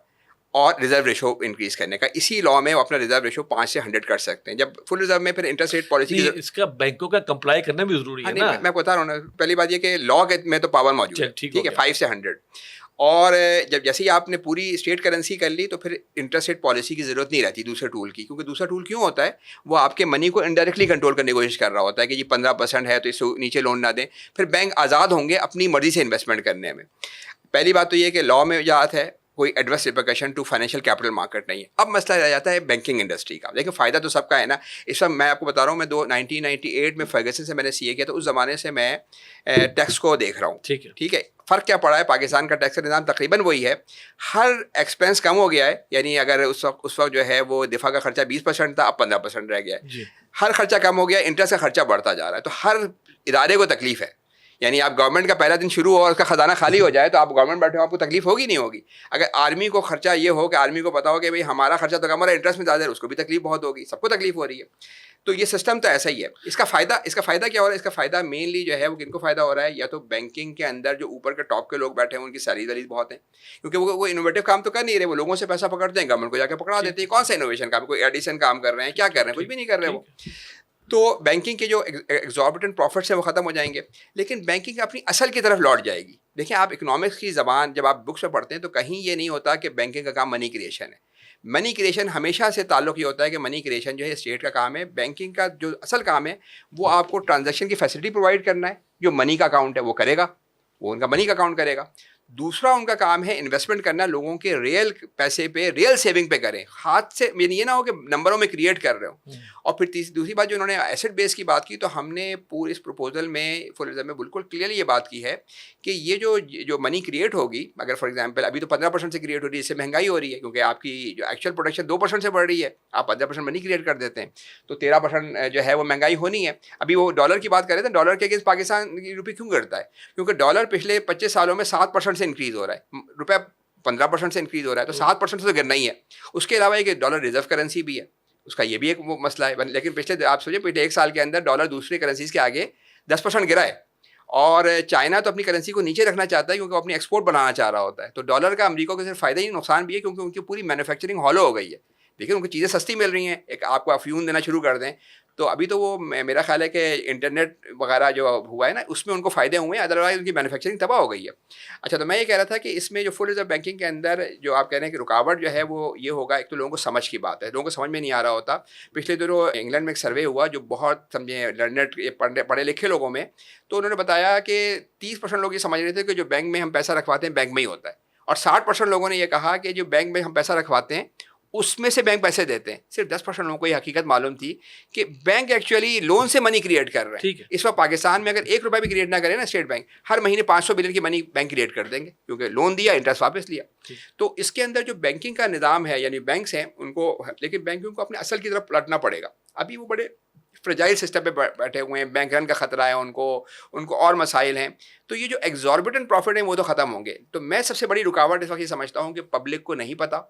اور ریزرو ریشو انکریز کرنے کا. اسی لا میں وہ اپنا ریزرو ریشو 5 سے 100 کر سکتے ہیں. جب فل ریزرو میں پھر انٹرسٹ ریٹ پالیسی اس کا بینکوں کا کمپلائی کرنا بھی ضروری ہے نا. میں بتا رہا ہوں نا، پہلی بات یہ کہ لا میں تو پاور موجود ہے، ٹھیک ہے، 5 سے 100. اور جب جیسے ہی آپ نے پوری اسٹیٹ کرنسی کر لی تو پھر انٹرسٹ ریٹ پالیسی کی ضرورت نہیں رہتی دوسرے ٹول کی. کیونکہ دوسرا ٹول کیوں ہوتا ہے؟ وہ آپ کے منی کو انڈائریکٹلی کنٹرول کرنے کی کوشش کر رہا ہوتا ہے کہ جی 15% ہے تو اس سے نیچے لون نہ دیں. پھر بینک آزاد ہوں گے اپنی مرضی سے انویسٹمنٹ کرنے میں. پہلی بات تو یہ کہ لا میں اجازت ہے، کوئی adverse repercussion to financial capital market نہیں ہے. اب مسئلہ رہ جاتا ہے بینکنگ انڈسٹری کا. لیکن فائدہ تو سب کا ہے نا. اس وقت میں آپ کو بتا رہا ہوں، میں 1998 میں فرگسن سے میں نے CA کیا، تو اس زمانے سے میں ٹیکس کو دیکھ رہا ہوں. ٹھیک ہے، فرق کیا پڑا ہے؟ پاکستان کا ٹیکس کا نظام تقریباً وہی ہے. ہر ایکسپینس کم ہو گیا ہے. یعنی اگر اس وقت جو ہے وہ دفاع کا خرچہ 20% تھا، اب 15% رہ گیا ہے. ہر خرچہ کم ہو گیا، انٹرسٹ کا خرچہ بڑھتا جا رہا ہے. تو ہر ادارے کو تکلیف ہے. یعنی آپ گورنمنٹ کا پہلا دن شروع ہو اور اس کا خزانہ خالی ہو جائے تو آپ گورنمنٹ بیٹھے ہو، آپ کو تکلیف ہوگی نہیں ہوگی؟ اگر آرمی کو خرچہ یہ ہو کہ آرمی کو پتا ہو کہ بھائی ہمارا خرچہ تو کم ہو رہا ہے، انٹرسٹ میں زیادہ ہے، اس کو بھی تکلیف بہت ہوگی. سب کو تکلیف ہو رہی ہے. تو یہ سسٹم تو ایسا ہی ہے. اس کا فائدہ کیا ہو رہا ہے؟ اس کا فائدہ مینلی جو ہے وہ کن کو فائدہ ہو رہا ہے؟ یا تو بینکنگ کے اندر جو اوپر کے ٹاپ کے لوگ بیٹھے ہیں ان کی سیلری بہت ہیں، کیونکہ وہ انوویٹو کام تو کر نہیں رہے. وہ لوگوں سے پیسہ پکڑتے ہیں، گورنمنٹ کو جا کے پکڑا دیتے ہیں. کون سا انوویشن کام؟ کوئی ایڈیشن کام کر رہے ہیں؟ کیا کر رہے ہیں؟ کچھ بھی نہیں کر رہے وہ. تو بینکنگ کے جو ایگزاربیٹنٹ پروفٹس ہیں وہ ختم ہو جائیں گے، لیکن بینکنگ اپنی اصل کی طرف لوٹ جائے گی. دیکھیں آپ اکنامکس کی زبان جب آپ بکس میں پڑھتے ہیں تو کہیں یہ نہیں ہوتا کہ بینکنگ کا کام منی کریشن ہے. منی کریشن ہمیشہ سے تعلق یہ ہوتا ہے کہ منی کریشن جو ہے اسٹیٹ کا کام ہے. بینکنگ کا جو اصل کام ہے وہ آپ کو ٹرانزیکشن کی فیسلٹی پرووائڈ کرنا ہے. جو منی کا اکاؤنٹ ہے وہ کرے گا, وہ ان کا منی کا اکاؤنٹ کرے گا. دوسرا ان کا کام ہے انویسٹمنٹ کرنا, لوگوں کے ریئل پیسے پہ ریئل سیونگ پہ کریں, ہاتھ سے یہ نہ ہو کہ نمبروں میں کریٹ کر رہے ہو. اور پھر دوسری بات جو انہوں نے ایسٹ بیس کی بات کی, تو ہم نے پورے اس پروپوزل میں فورزم میں بالکل کلیئرلی یہ بات کی ہے کہ یہ جو منی کریٹ ہوگی, اگر فار ایگزامپل ابھی تو 15% سے کریٹ ہو رہی ہے, اس سے مہنگائی ہو رہی ہے کیونکہ آپ کی جو ایکچوئل پروڈکشن 2% سے بڑھ رہی ہے, آپ 15% منی کریٹ کر دیتے ہیں تو 13% جو ہے وہ مہنگائی ہونی ہے. ابھی وہ ڈالر کی بات کریں تو ڈالر کے اگینسٹ پاکستان کی روپی کیوں کرتا ہے؟ کیونکہ ڈالر پچھلے 25 سالوں میں 7% سے انکریز ہو رہا ہے, روپیہ 15% سے انکریز ہو رہا ہے, تو 7% سے تو گرنا ہی ہے. اس کے علاوہ ایک ڈالر ریزرو کرنسی بھی ہے, اس کا یہ بھی ایک مسئلہ ہے. لیکن پچھلے آپ سوچیں پچھلے 1 سال کے اندر ڈالر دوسری کرنسیز کے آگے 10% گرا ہے. اور چائنا تو اپنی کرنسی کو نیچے رکھنا چاہتا ہے کیونکہ وہ اپنی ایکسپورٹ بنانا چاہ رہا ہوتا ہے. تو ڈالر کا امریکہ کو صرف فائدہ ہی نقصان بھی ہے کیونکہ ان کی پوری مینوفیکچرنگ ہالو ہو گئی ہے. لیکن ان کو چیزیں سستی مل رہی ہیں, ایک آپ کو افیون دینا شروع کر دیں تو ابھی تو وہ میرا خیال ہے کہ انٹرنیٹ وغیرہ جو ہوا ہے نا اس میں ان کو فائدے ہوئے ہیں, ادروائز ان کی مینوفیکچرنگ تباہ ہو گئی ہے. اچھا, تو میں یہ کہہ رہا تھا کہ اس میں جو فل ریزرو بینکنگ کے اندر جو آپ کہہ رہے ہیں کہ رکاوٹ جو ہے وہ یہ ہوگا, ایک تو لوگوں کو سمجھ کی بات ہے, لوگوں کو سمجھ میں نہیں آ رہا ہوتا. پچھلے دنوں انگلینڈ میں ایک سروے ہوا جو بہت سمجھیں لرنڈ پڑھے لکھے لوگوں میں, تو انہوں نے بتایا کہ 30% لوگ یہ سمجھ رہے تھے کہ جو بینک میں ہم پیسہ رکھواتے ہیں بینک میں ہی ہوتا ہے, اور 60% لوگوں نے یہ کہا کہ جو بینک میں ہم پیسہ رکھواتے ہیں اس میں سے بینک پیسے دیتے ہیں. صرف 10% لوگوں کو یہ حقیقت معلوم تھی کہ بینک ایکچولی لون سے منی کریٹ کر رہے ہیں. اس وقت پاکستان میں اگر 1 روپیہ بھی کریٹ نہ کرے نا اسٹیٹ بینک, ہر مہینے 500 بلین کی منی بینک کریٹ کر دیں گے کیونکہ لون دیا, انٹرسٹ واپس لیا. تو اس کے اندر جو بینکنگ کا نظام ہے یعنی بینکس ہیں ان کو, لیکن بینکوں کو اپنے اصل کی طرف پلٹنا پڑے گا. ابھی وہ بڑے فرجائل سسٹم پہ بیٹھے ہوئے ہیں, بینک رن کا خطرہ ہے ان کو اور مسائل ہیں. تو یہ جو ایگزاربیٹنٹ پروفٹ ہیں وہ تو ختم ہوں گے. تو میں سب سے بڑی رکاوٹ اس وقت یہ سمجھتا ہوں کہ پبلک کو نہیں پتا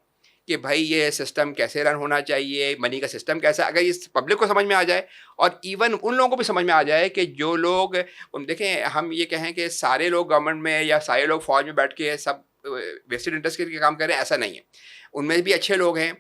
کہ بھائی یہ سسٹم کیسے رن ہونا چاہیے, منی کا سسٹم کیسا. اگر اس پبلک کو سمجھ میں آ جائے اور ایون ان لوگوں کو بھی سمجھ میں آ جائے کہ جو لوگ دیکھیں, ہم یہ کہیں کہ سارے لوگ گورنمنٹ میں یا سارے لوگ فوج میں بیٹھ کے سب ویسٹڈ انٹرسٹ کے کام کریں, ایسا نہیں ہے. ان میں بھی اچھے لوگ ہیں.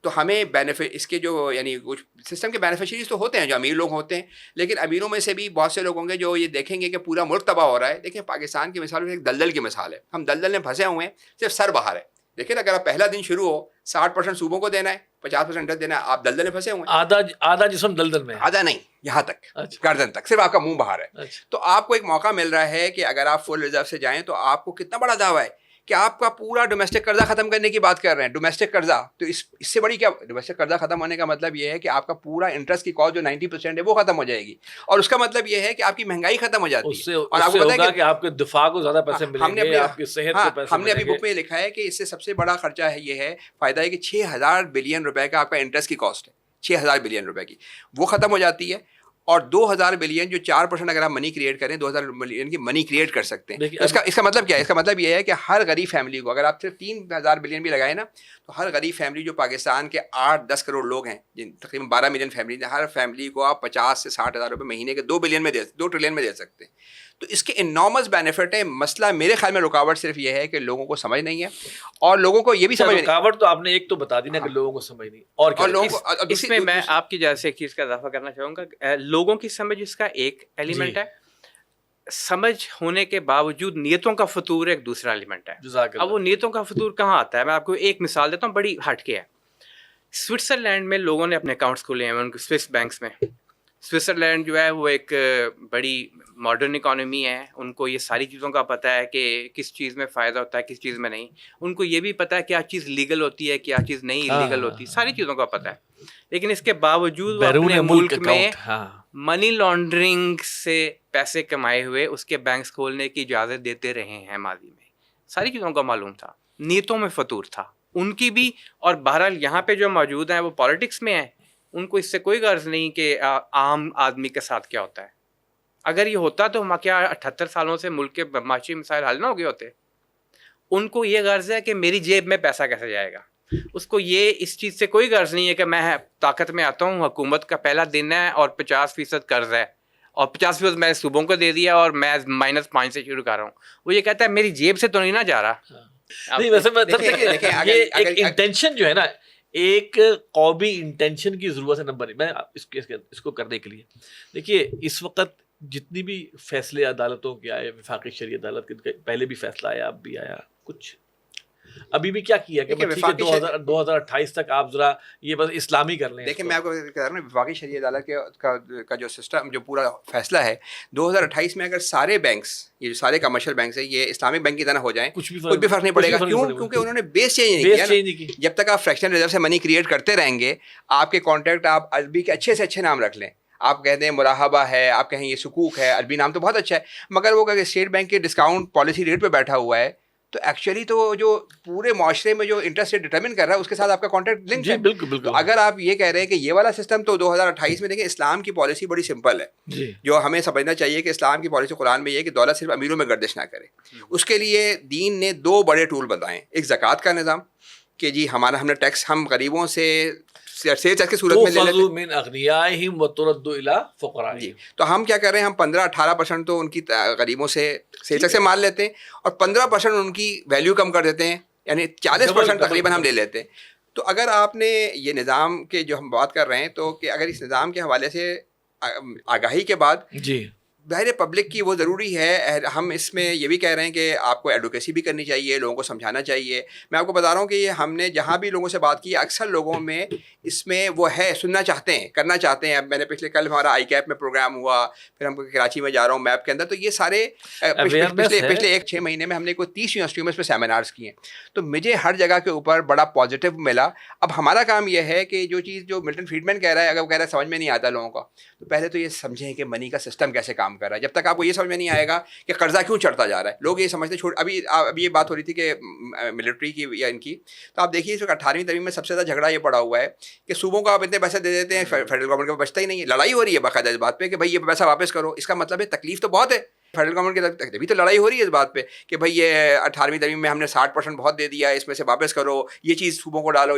تو ہمیں بینیفٹ اس کے جو یعنی کچھ سسٹم کے بینیفیشریز تو ہوتے ہیں جو امیر لوگ ہوتے ہیں, لیکن امیروں میں سے بھی بہت سے لوگ ہوں گے جو یہ دیکھیں گے کہ پورا ملک تباہ ہو رہا ہے. دیکھیں پاکستان کی مثال ایک دلدل کی مثال ہے, ہم دلدل میں پھنسے ہوئے ہیں, صرف سر باہر ہے. دیکھیں اگر آپ پہلا دن شروع ہو 60% صوبوں کو دینا ہے, 50% دینا ہے, آپ دلدل میں پھنسے ہوئے ہیں. آدھا جسم دلدل میں, آدھا نہیں, یہاں تک گردن تک, صرف آپ کا منہ باہر ہے. تو آپ کو ایک موقع مل رہا ہے کہ اگر آپ فل ریزرو سے جائیں تو آپ کو کتنا بڑا دعویٰ ہے کہ آپ کا پورا ڈومیسٹک قرضہ ختم کرنے کی بات کر رہے ہیں. ڈومیسٹک قرضہ تو اس سے بڑی کیا, ڈومیسٹک قرضہ ختم ہونے کا مطلب یہ ہے کہ آپ کا پورا انٹرسٹ کی کاسٹ جو 90% ہے وہ ختم ہو جائے گی, اور اس کا مطلب یہ ہے کہ آپ کی مہنگائی ختم ہو جاتی ہے. اور آپ کو پتہ ہے کہ آپ کے دفاع کو زیادہ پیسے ملیں گے, آپ کی صحت کو پیسے. ہم نے ابھی بک میں لکھا ہے کہ اس سے سب سے بڑا خرچہ ہے یہ ہے فائدہ ہے کہ 6000 بلین روپے کا آپ کا انٹرسٹ کی کاسٹ ہے, 6000 بلین روپے کی وہ ختم ہو جاتی ہے. اور 2000 بلین جو 4% اگر آپ منی کریٹ کریں 2000 بلین کی منی کریٹ کر سکتے ہیں. اس کا مطلب کیا ہے؟ اس کا مطلب یہ ہے کہ ہر غریب فیملی کو اگر آپ صرف 3000 بلین بھی لگائیں نا, تو ہر غریب فیملی جو پاکستان کے 8-10 کروڑ لوگ ہیں, جن تقریباً 12 ملین فیملی ہیں, ہر فیملی کو آپ 50 سے 60 ہزار روپے مہینے کے 2 ٹریلین میں دے سکتے ہیں. تو اس کے انارمس بینیفٹ ہے. مسئلہ میرے خیال میں رکاوٹ صرف یہ ہے کہ لوگوں کو سمجھ نہیں ہے, اور لوگوں کو یہ بھی سمجھ نہیں. رکاوٹ تو آپ نے ایک تو بتا دی نا کہ لوگوں کو سمجھ نہیں, اور لوگوں کو اس میں میں آپ کی جیسے ایک چیز کا اضافہ کرنا چاہوں گا. لوگوں کی سمجھ اس کا ایک ایلیمنٹ ہے, سمجھ ہونے کے باوجود نیتوں کا فطور ایک دوسرا ایلیمنٹ ہے. اب وہ نیتوں کا فطور کہاں آتا ہے؟ میں آپ کو ایک مثال دیتا ہوں, بڑی ہٹ کے ہے. سوئٹزرلینڈ میں لوگوں نے اپنے اکاؤنٹس کھولے ہیں, ان کے سوئس بینکس میں. سوئٹزرلینڈ جو ہے وہ ایک بڑی ماڈرن اکانومی ہے, ان کو یہ ساری چیزوں کا پتہ ہے کہ کس چیز میں فائدہ ہوتا ہے کس چیز میں نہیں. ان کو یہ بھی پتہ ہے کیا چیز لیگل ہوتی ہے کیا چیز نہیں لیگل ہوتی, ساری چیزوں کا پتہ ہے. لیکن اس کے باوجود وہ اپنے ملک میں منی لانڈرنگ سے پیسے کمائے ہوئے اس کے بینکس کھولنے کی اجازت دیتے رہے ہیں ماضی میں. ساری چیزوں کا معلوم تھا, نیتوں میں فطور تھا ان کی بھی. اور بہرحال یہاں پہ جو موجود ہیں وہ پالیٹکس میں ہیں, ان کو اس سے کوئی غرض نہیں کہ عام آدمی کے ساتھ کیا ہوتا ہے. اگر یہ ہوتا تو ہم کیا 78 سالوں سے ملک کے معاشی مسائل حل نہ ہو گئے ہوتے. ان کو یہ غرض ہے کہ میری جیب میں پیسہ کیسے جائے گا. اس کو یہ اس چیز سے کوئی غرض نہیں ہے کہ میں طاقت میں آتا ہوں, حکومت کا پہلا دن ہے اور 50% قرض ہے اور 50% میں صوبوں کو دے دیا اور میں -5 سے شروع کر رہا ہوں. وہ یہ کہتا ہے میری جیب سے تو نہیں نہ جا رہا. نہیں ویسے یہ ایک انٹینشن جو ہے نا, ایک قومی انٹینشن کی ضرورت ہے. نمبر میں اس کو کرنے کے لیے دیکھیے اس وقت جتنی بھی فیصلے عدالتوں کے آئے, وفاقی شرعی عدالت کے پہلے بھی فیصلہ آیا, اب بھی آیا, کچھ ابھی بھی کیا کیا کہ ٹھیک ہے 2028 تک آپ ذرا یہ بس اسلامی کر لیں. دیکھیں میں آپ کو کہہ رہا ہوں وفاقی شرعی عدالت کا جو سسٹم جو پورا فیصلہ ہے 2028 میں اگر سارے بینکس یہ جو سارے کمرشل بینکس ہیں یہ اسلامک بینک کی طرح ہو جائیں کچھ بھی فرق نہیں پڑے گا. کیوں؟ کیونکہ انہوں نے بیس چینج نہیں کیا. جب تک آپ فریکشنل ریزرو سے منی کریٹ کرتے رہیں گے آپ کے کانٹریکٹ آپ عربی کے اچھے سے اچھے نام رکھ لیں. آپ کہتے ہیں مراحبہ ہے, آپ کہیں یہ سکوک ہے, عربی نام تو بہت اچھا ہے, مگر وہ کہ اسٹیٹ بینک کے ڈسکاؤنٹ پالیسی ریٹ پہ بیٹھا ہوا ہے تو ایکچولی تو جو پورے معاشرے میں جو انٹرسٹ ریٹ ڈٹرمن کر رہا ہے اس کے ساتھ آپ کا کانٹریکٹ لنک ہے. بالکل. اگر آپ یہ کہہ رہے ہیں کہ یہ والا سسٹم تو 2028 میں دیکھیں اسلام کی پالیسی بڑی سمپل ہے جو ہمیں سمجھنا چاہیے کہ اسلام کی پالیسی قرآن میں یہ ہے کہ دولت صرف امیروں میں گردش نہ کرے. اس کے لیے دین نے 2 بڑے ٹول بتائے. ایک زکوٰۃ کا نظام کہ جی ہم نے ٹیکس ہم غریبوں سے کی صورت میں لے لیتے جی. تو ہم کیا کر رہے ہیں, ہم 15-18% تو ان کی غریبوں سے سیل سے مال لیتے ہیں اور 15% ان کی ویلیو کم کر دیتے ہیں, یعنی 40% تقریباً ہم لے لیتے ہیں. تو اگر آپ نے یہ نظام کے جو ہم بات کر رہے ہیں تو کہ اگر اس نظام کے حوالے سے آگاہی کے بعد جی ظاہر پبلک کی وہ ضروری ہے. ہم اس میں یہ بھی کہہ رہے ہیں کہ آپ کو ایڈوکیسی بھی کرنی چاہیے, لوگوں کو سمجھانا چاہیے. میں آپ کو بتا رہا ہوں کہ یہ ہم نے جہاں بھی لوگوں سے بات کی اکثر لوگوں میں اس میں وہ ہے, سننا چاہتے ہیں, کرنا چاہتے ہیں. اب میں نے کل ہمارا آئی کیپ میں پروگرام ہوا, پھر ہم کراچی میں جا رہا ہوں میپ کے اندر, تو یہ سارے پچھلے 1-6 مہینے میں ہم نے کوئی 30 یونیورسٹیوں میں اس پہ سیمینارز کیے ہیں. تو مجھے ہر جگہ کے اوپر بڑا پازیٹیو ملا. اب ہمارا کام یہ ہے کہ جو چیز جو ملٹن فریڈمین کہہ رہا ہے اگر وہ کہہ رہا ہے سمجھ میں نہیں آتا لوگوں کا, تو پہلے تو یہ سمجھیں کہ منی کا سسٹم کیسے کام کر رہا ہے. جب تک آپ کو یہ سمجھ میں نہیں آئے گا کہ قرضہ کیوں چڑھتا جا رہا ہے, لوگ یہ سمجھتے ابھی یہ بات ہو رہی تھی کہ ملٹری کی یا ان کی, تو آپ دیکھیے اس وقت 18ویں ترمیم میں سب سے زیادہ جھگڑا یہ پڑا ہوا ہے کہ صوبوں کو آپ اتنے پیسے دے دیتے ہیں, فیڈرل گورنمنٹ کا بچتا ہی نہیں ہے. لڑائی ہو رہی ہے باقاعدہ اس بات پہ کہ بھائی یہ پیسہ واپس کرو. اس کا مطلب ہے تکلیف تو بہت ہے فیڈرل گورنمنٹ کی طرف, تبھی تو لڑائی ہو رہی ہے اس بات پہ کہ بھائی یہ 18ویں ترمیم میں ہم نے 60% بہت دے دیا, اس میں سے واپس کرو, یہ چیز صوبوں کو ڈالو.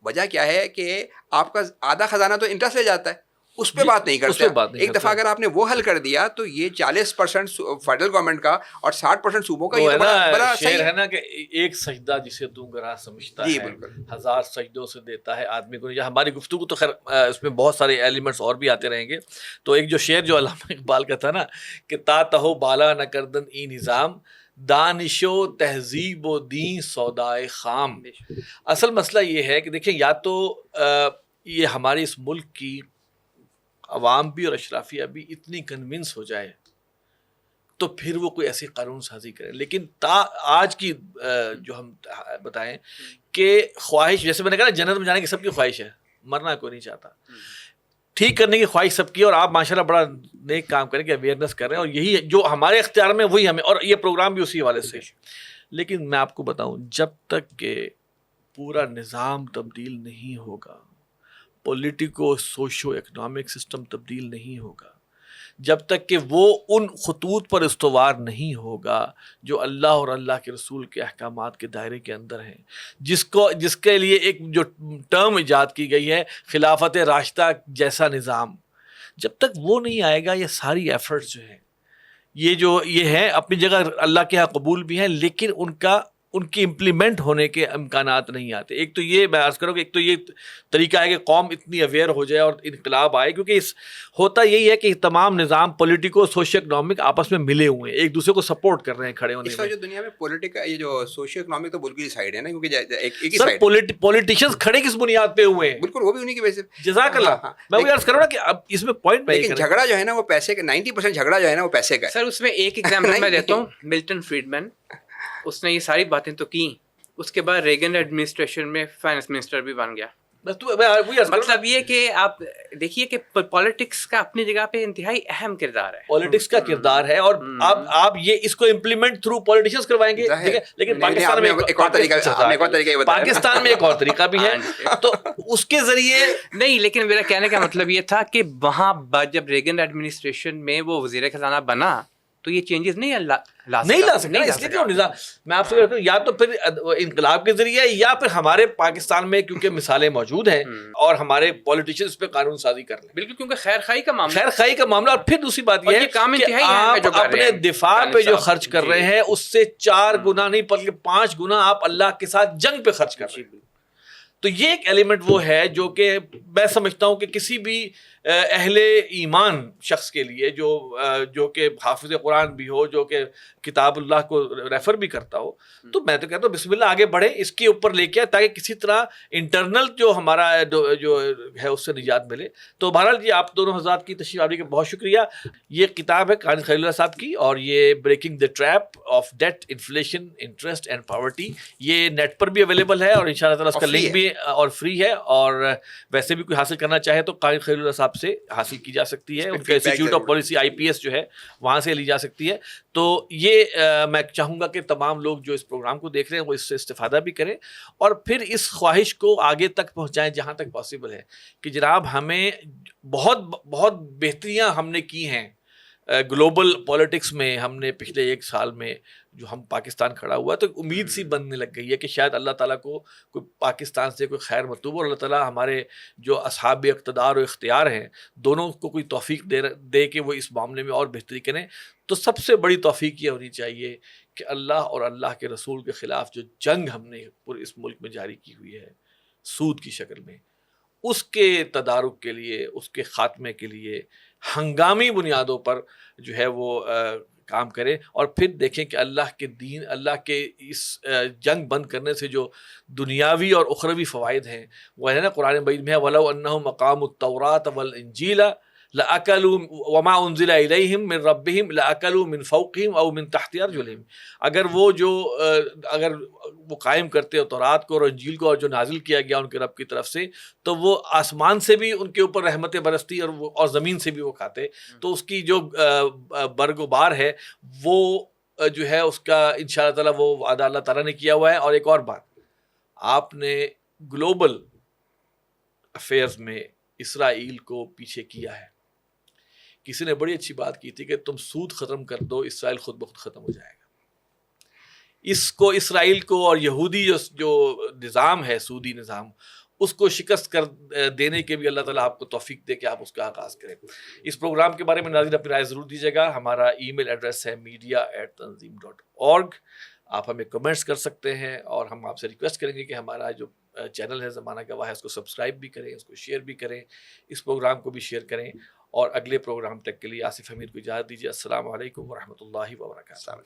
وجہ کیا ہے کہ آپ کا آدھا خزانہ تو انٹرسٹ لے جاتا ہے, اس پہ بات نہیں کرتے. ایک دفعہ اگر آپ نے وہ حل کر دیا تو یہ 40% فیڈرل گورنمنٹ کا اور 60% صوبوں کا, یہ بڑا شعر ہے نا کہ ایک سجدہ جسے تو گراہ سمجھتا ہے 1000 سجدوں سے دیتا ہے آدمی کو. ہماری گفتگو تو خیر اس میں بہت سارے ایلیمنٹس اور بھی آتے رہیں گے. تو ایک جو شعر جو علامہ اقبال کا تھا نا کہ تا تہو بالا نہ کردن ای نظام دانش و تہذیب و دین سودائے خام. اصل مسئلہ یہ ہے کہ دیکھیں یا تو یہ ہمارے اس ملک کی عوام بھی اور اشرافیہ بھی اتنی کنونس ہو جائے تو پھر وہ کوئی ایسی قانون سازی کرے. لیکن آج کی جو ہم بتائیں کہ خواہش, جیسے میں نے کہا نا جنت میں جانے کی سب کی خواہش ہے, مرنا کوئی نہیں چاہتا, ٹھیک کرنے کی خواہش سب کی, اور آپ ماشاءاللہ بڑا نیک کام کریں کہ اویئرنیس کر رہے ہیں, اور یہی جو ہمارے اختیار میں وہی ہمیں, اور یہ پروگرام بھی اسی حوالے سے. لیکن میں آپ کو بتاؤں جب تک کہ پورا نظام تبدیل نہیں ہوگا, پولیٹیکو سوشو اکنامک سسٹم تبدیل نہیں ہوگا, جب تک کہ وہ ان خطوط پر استوار نہیں ہوگا جو اللہ اور اللہ کے رسول کے احکامات کے دائرے کے اندر ہیں, جس کے لیے ایک جو ٹرم ایجاد کی گئی ہے خلافت راشدہ جیسا نظام, جب تک وہ نہیں آئے گا یہ ساری ایفرٹس جو ہیں یہ ہیں اپنی جگہ اللہ کے ہاں قبول بھی ہیں, لیکن ان کی امپلیمنٹ ہونے کے امکانات نہیں آتے. ایک تو یہ میں عرض کروں کہ ایک تو یہ طریقہ ہے کہ قوم اتنی اویئر ہو جائے اور انقلاب آئے, کیونکہ ہوتا یہی ہے کہ تمام نظام پولیٹیکو سوشو اکنامک آپس میں ملے ہوئے ہیں, ایک دوسرے کو سپورٹ کر رہے ہیں کھڑے ہونے میں. اس وقت جو دنیا میں پولیٹیکا یہ جو سوشو اکنامک تو بالکل ہی سائڈ ہے نا, کیونکہ ایک ہی سائڈ پولیٹیشینز کھڑے کس بنیاد پہ ہوئے ہیں, بالکل وہ بھی انہی کی وجہ سے. جزاک اللہ. میں وہی عرض کروں نا کہ اب اس میں پوائنٹ میں جھگڑا جو ہے نا وہ پیسے کا 90% جھگڑا جو ہے نا وہ پیسے کا ہے. سر اس میں ایک ایگزامپل میں دیتا ہوں, ملٹن فریڈمین, اس نے یہ ساری باتیں تو کی, اس کے بعد ریگن ایڈمنسٹریشن میں فائنانس منسٹر بھی بن گیا. مطلب یہ کہ آپ دیکھیے کہ پالیٹکس کا اپنی جگہ پہ انتہائی اہم کردار ہے, پالیٹکس کا کردار ہے, اور آپ یہ اس کو امپلیمنٹ تھرو پولیٹیشینز کروائیں گے. لیکن پاکستان میں ایک اور طریقہ بھی ہے, تو اس کے ذریعے نہیں. لیکن میرا کہنے کا مطلب یہ تھا کہ وہاں جب ریگن ایڈمنسٹریشن میں وہ وزیر خزانہ بنا تو یہ چینجز نہیں لا سکتا. اس لیے کیوں نظام میں آپ سے کہتا ہوں یا تو پھر انقلاب کے ذریعے یا پھر ہمارے پاکستان میں کیونکہ مثالیں موجود ہیں اور ہمارے پولیٹیشینز پہ قانون سازی کر لیں. بالکل, کیونکہ خیر خواہی کا معاملہ. اور پھر دوسری بات یہ ہے کہ آپ اپنے دفاع پہ جو خرچ کر رہے ہیں اس سے 4 گنا نہیں بلکہ 5 گنا آپ اللہ کے ساتھ جنگ پہ خرچ کر رہے ہیں. تو یہ ایک ایلیمنٹ وہ ہے جو کہ میں سمجھتا ہوں کہ کسی بھی اہل ایمان شخص کے لیے جو کہ حافظ قرآن بھی ہو, جو کہ کتاب اللہ کو ریفر بھی کرتا ہو, تو میں تو کہتا ہوں بسم اللہ آگے بڑھیں, اس کے اوپر لے کے آئے تاکہ کسی طرح انٹرنل جو ہمارا جو ہے اس سے نجات ملے. تو بہرحال جی آپ دونوں حضرات کی تشریف آوری کا بہت شکریہ. یہ کتاب ہے قاری خلیل اللہ صاحب کی, اور یہ breaking the trap of debt, inflation, interest and poverty, یہ نیٹ پر بھی اویلیبل ہے, اور ان شاء اللہ تعالیٰ اس کا لنک بھی اور فری ہے. اور ویسے بھی کوئی حاصل کرنا چاہے تو قاری خلیل اللہ صاحب سے حاصل کی جا سکتی ہے, ان کا انسٹیٹیوٹ آف پالیسی IPS جو ہے وہاں سے لی جا سکتی ہے. تو یہ میں چاہوں گا کہ تمام لوگ جو اس پروگرام کو دیکھ رہے ہیں وہ اس سے استفادہ بھی کریں, اور پھر اس خواہش کو آگے تک پہنچائیں جہاں تک پاسبل ہے کہ جناب ہمیں بہت بہت بہتریاں ہم نے کی ہیں گلوبل پولیٹکس میں. ہم نے پچھلے 1 سال میں جو ہم پاکستان کھڑا ہوا تو امید سی بننے لگ گئی ہے کہ شاید اللہ تعالیٰ کو کوئی پاکستان سے کوئی خیر مطلوب, اور اللہ تعالیٰ ہمارے جو اصحاب اقتدار و اختیار ہیں دونوں کو کوئی توفیق دے کہ وہ اس معاملے میں اور بہتری کریں. تو سب سے بڑی توفیق یہ ہونی چاہیے کہ اللہ اور اللہ کے رسول کے خلاف جو جنگ ہم نے پورے اس ملک میں جاری کی ہوئی ہے سود کی شکل میں, اس کے تدارک کے لیے, اس کے خاتمے کے لیے ہنگامی بنیادوں پر جو ہے وہ کام کریں, اور پھر دیکھیں کہ اللہ کے دین, اللہ کے اس جنگ بند کرنے سے جو دنیاوی اور اخروی فوائد ہیں وہ ہے نا قرآن مجید میں ہے وَلَوْ أَنَّهُمْ أَقَامُوا التَّوْرَاةَ وَالْإِنْجِيلَ لَأَكَلُوا وَمَا أُنزِلَ إِلَيْهِمْ مِنْ رَبِّهِمْ لَأَكَلُوا مِنْ فَوْقِهِمْ أَوْ مِنْ تَحْتِ أَرْجُلِهِمْ. اگر وہ قائم کرتے ہو تورات کو اور انجیل کو اور جو نازل کیا گیا ان کے رب کی طرف سے, تو وہ آسمان سے بھی ان کے اوپر رحمتیں برستی اور زمین سے بھی وہ کھاتے. تو اس کی جو برگ و بار ہے وہ جو ہے اس کا انشاءاللہ تعالیٰ وہ وعدہ اللہ تعالیٰ نے کیا ہوا ہے. اور ایک اور بات, آپ نے گلوبل افیئرز میں اسرائیل کو پیچھے کیا ہے. کسی نے بڑی اچھی بات کی تھی کہ تم سود ختم کر دو, اسرائیل خود بخود ختم ہو جائے گا. اس کو اسرائیل کو اور یہودی جو نظام ہے سودی نظام, اس کو شکست کر دینے کے بھی اللہ تعالیٰ آپ کو توفیق دے کہ آپ اس کا آغاز کریں. اس پروگرام کے بارے میں ناظرین اپنی رائے ضرور دیجیے گا. ہمارا ای میل ایڈریس ہے media@tanzeem.org. آپ ہمیں کمنٹس کر سکتے ہیں, اور ہم آپ سے ریکویسٹ کریں گے کہ ہمارا جو چینل ہے زمانہ گواہ ہے اس کو سبسکرائب بھی کریں, اس کو شیئر بھی کریں, اس پروگرام کو بھی شیئر کریں. اور اگلے پروگرام تک کے لیے آصف حمید کو اجازت دیجیے. السلام علیکم ورحمۃ اللہ وبرکاتہ.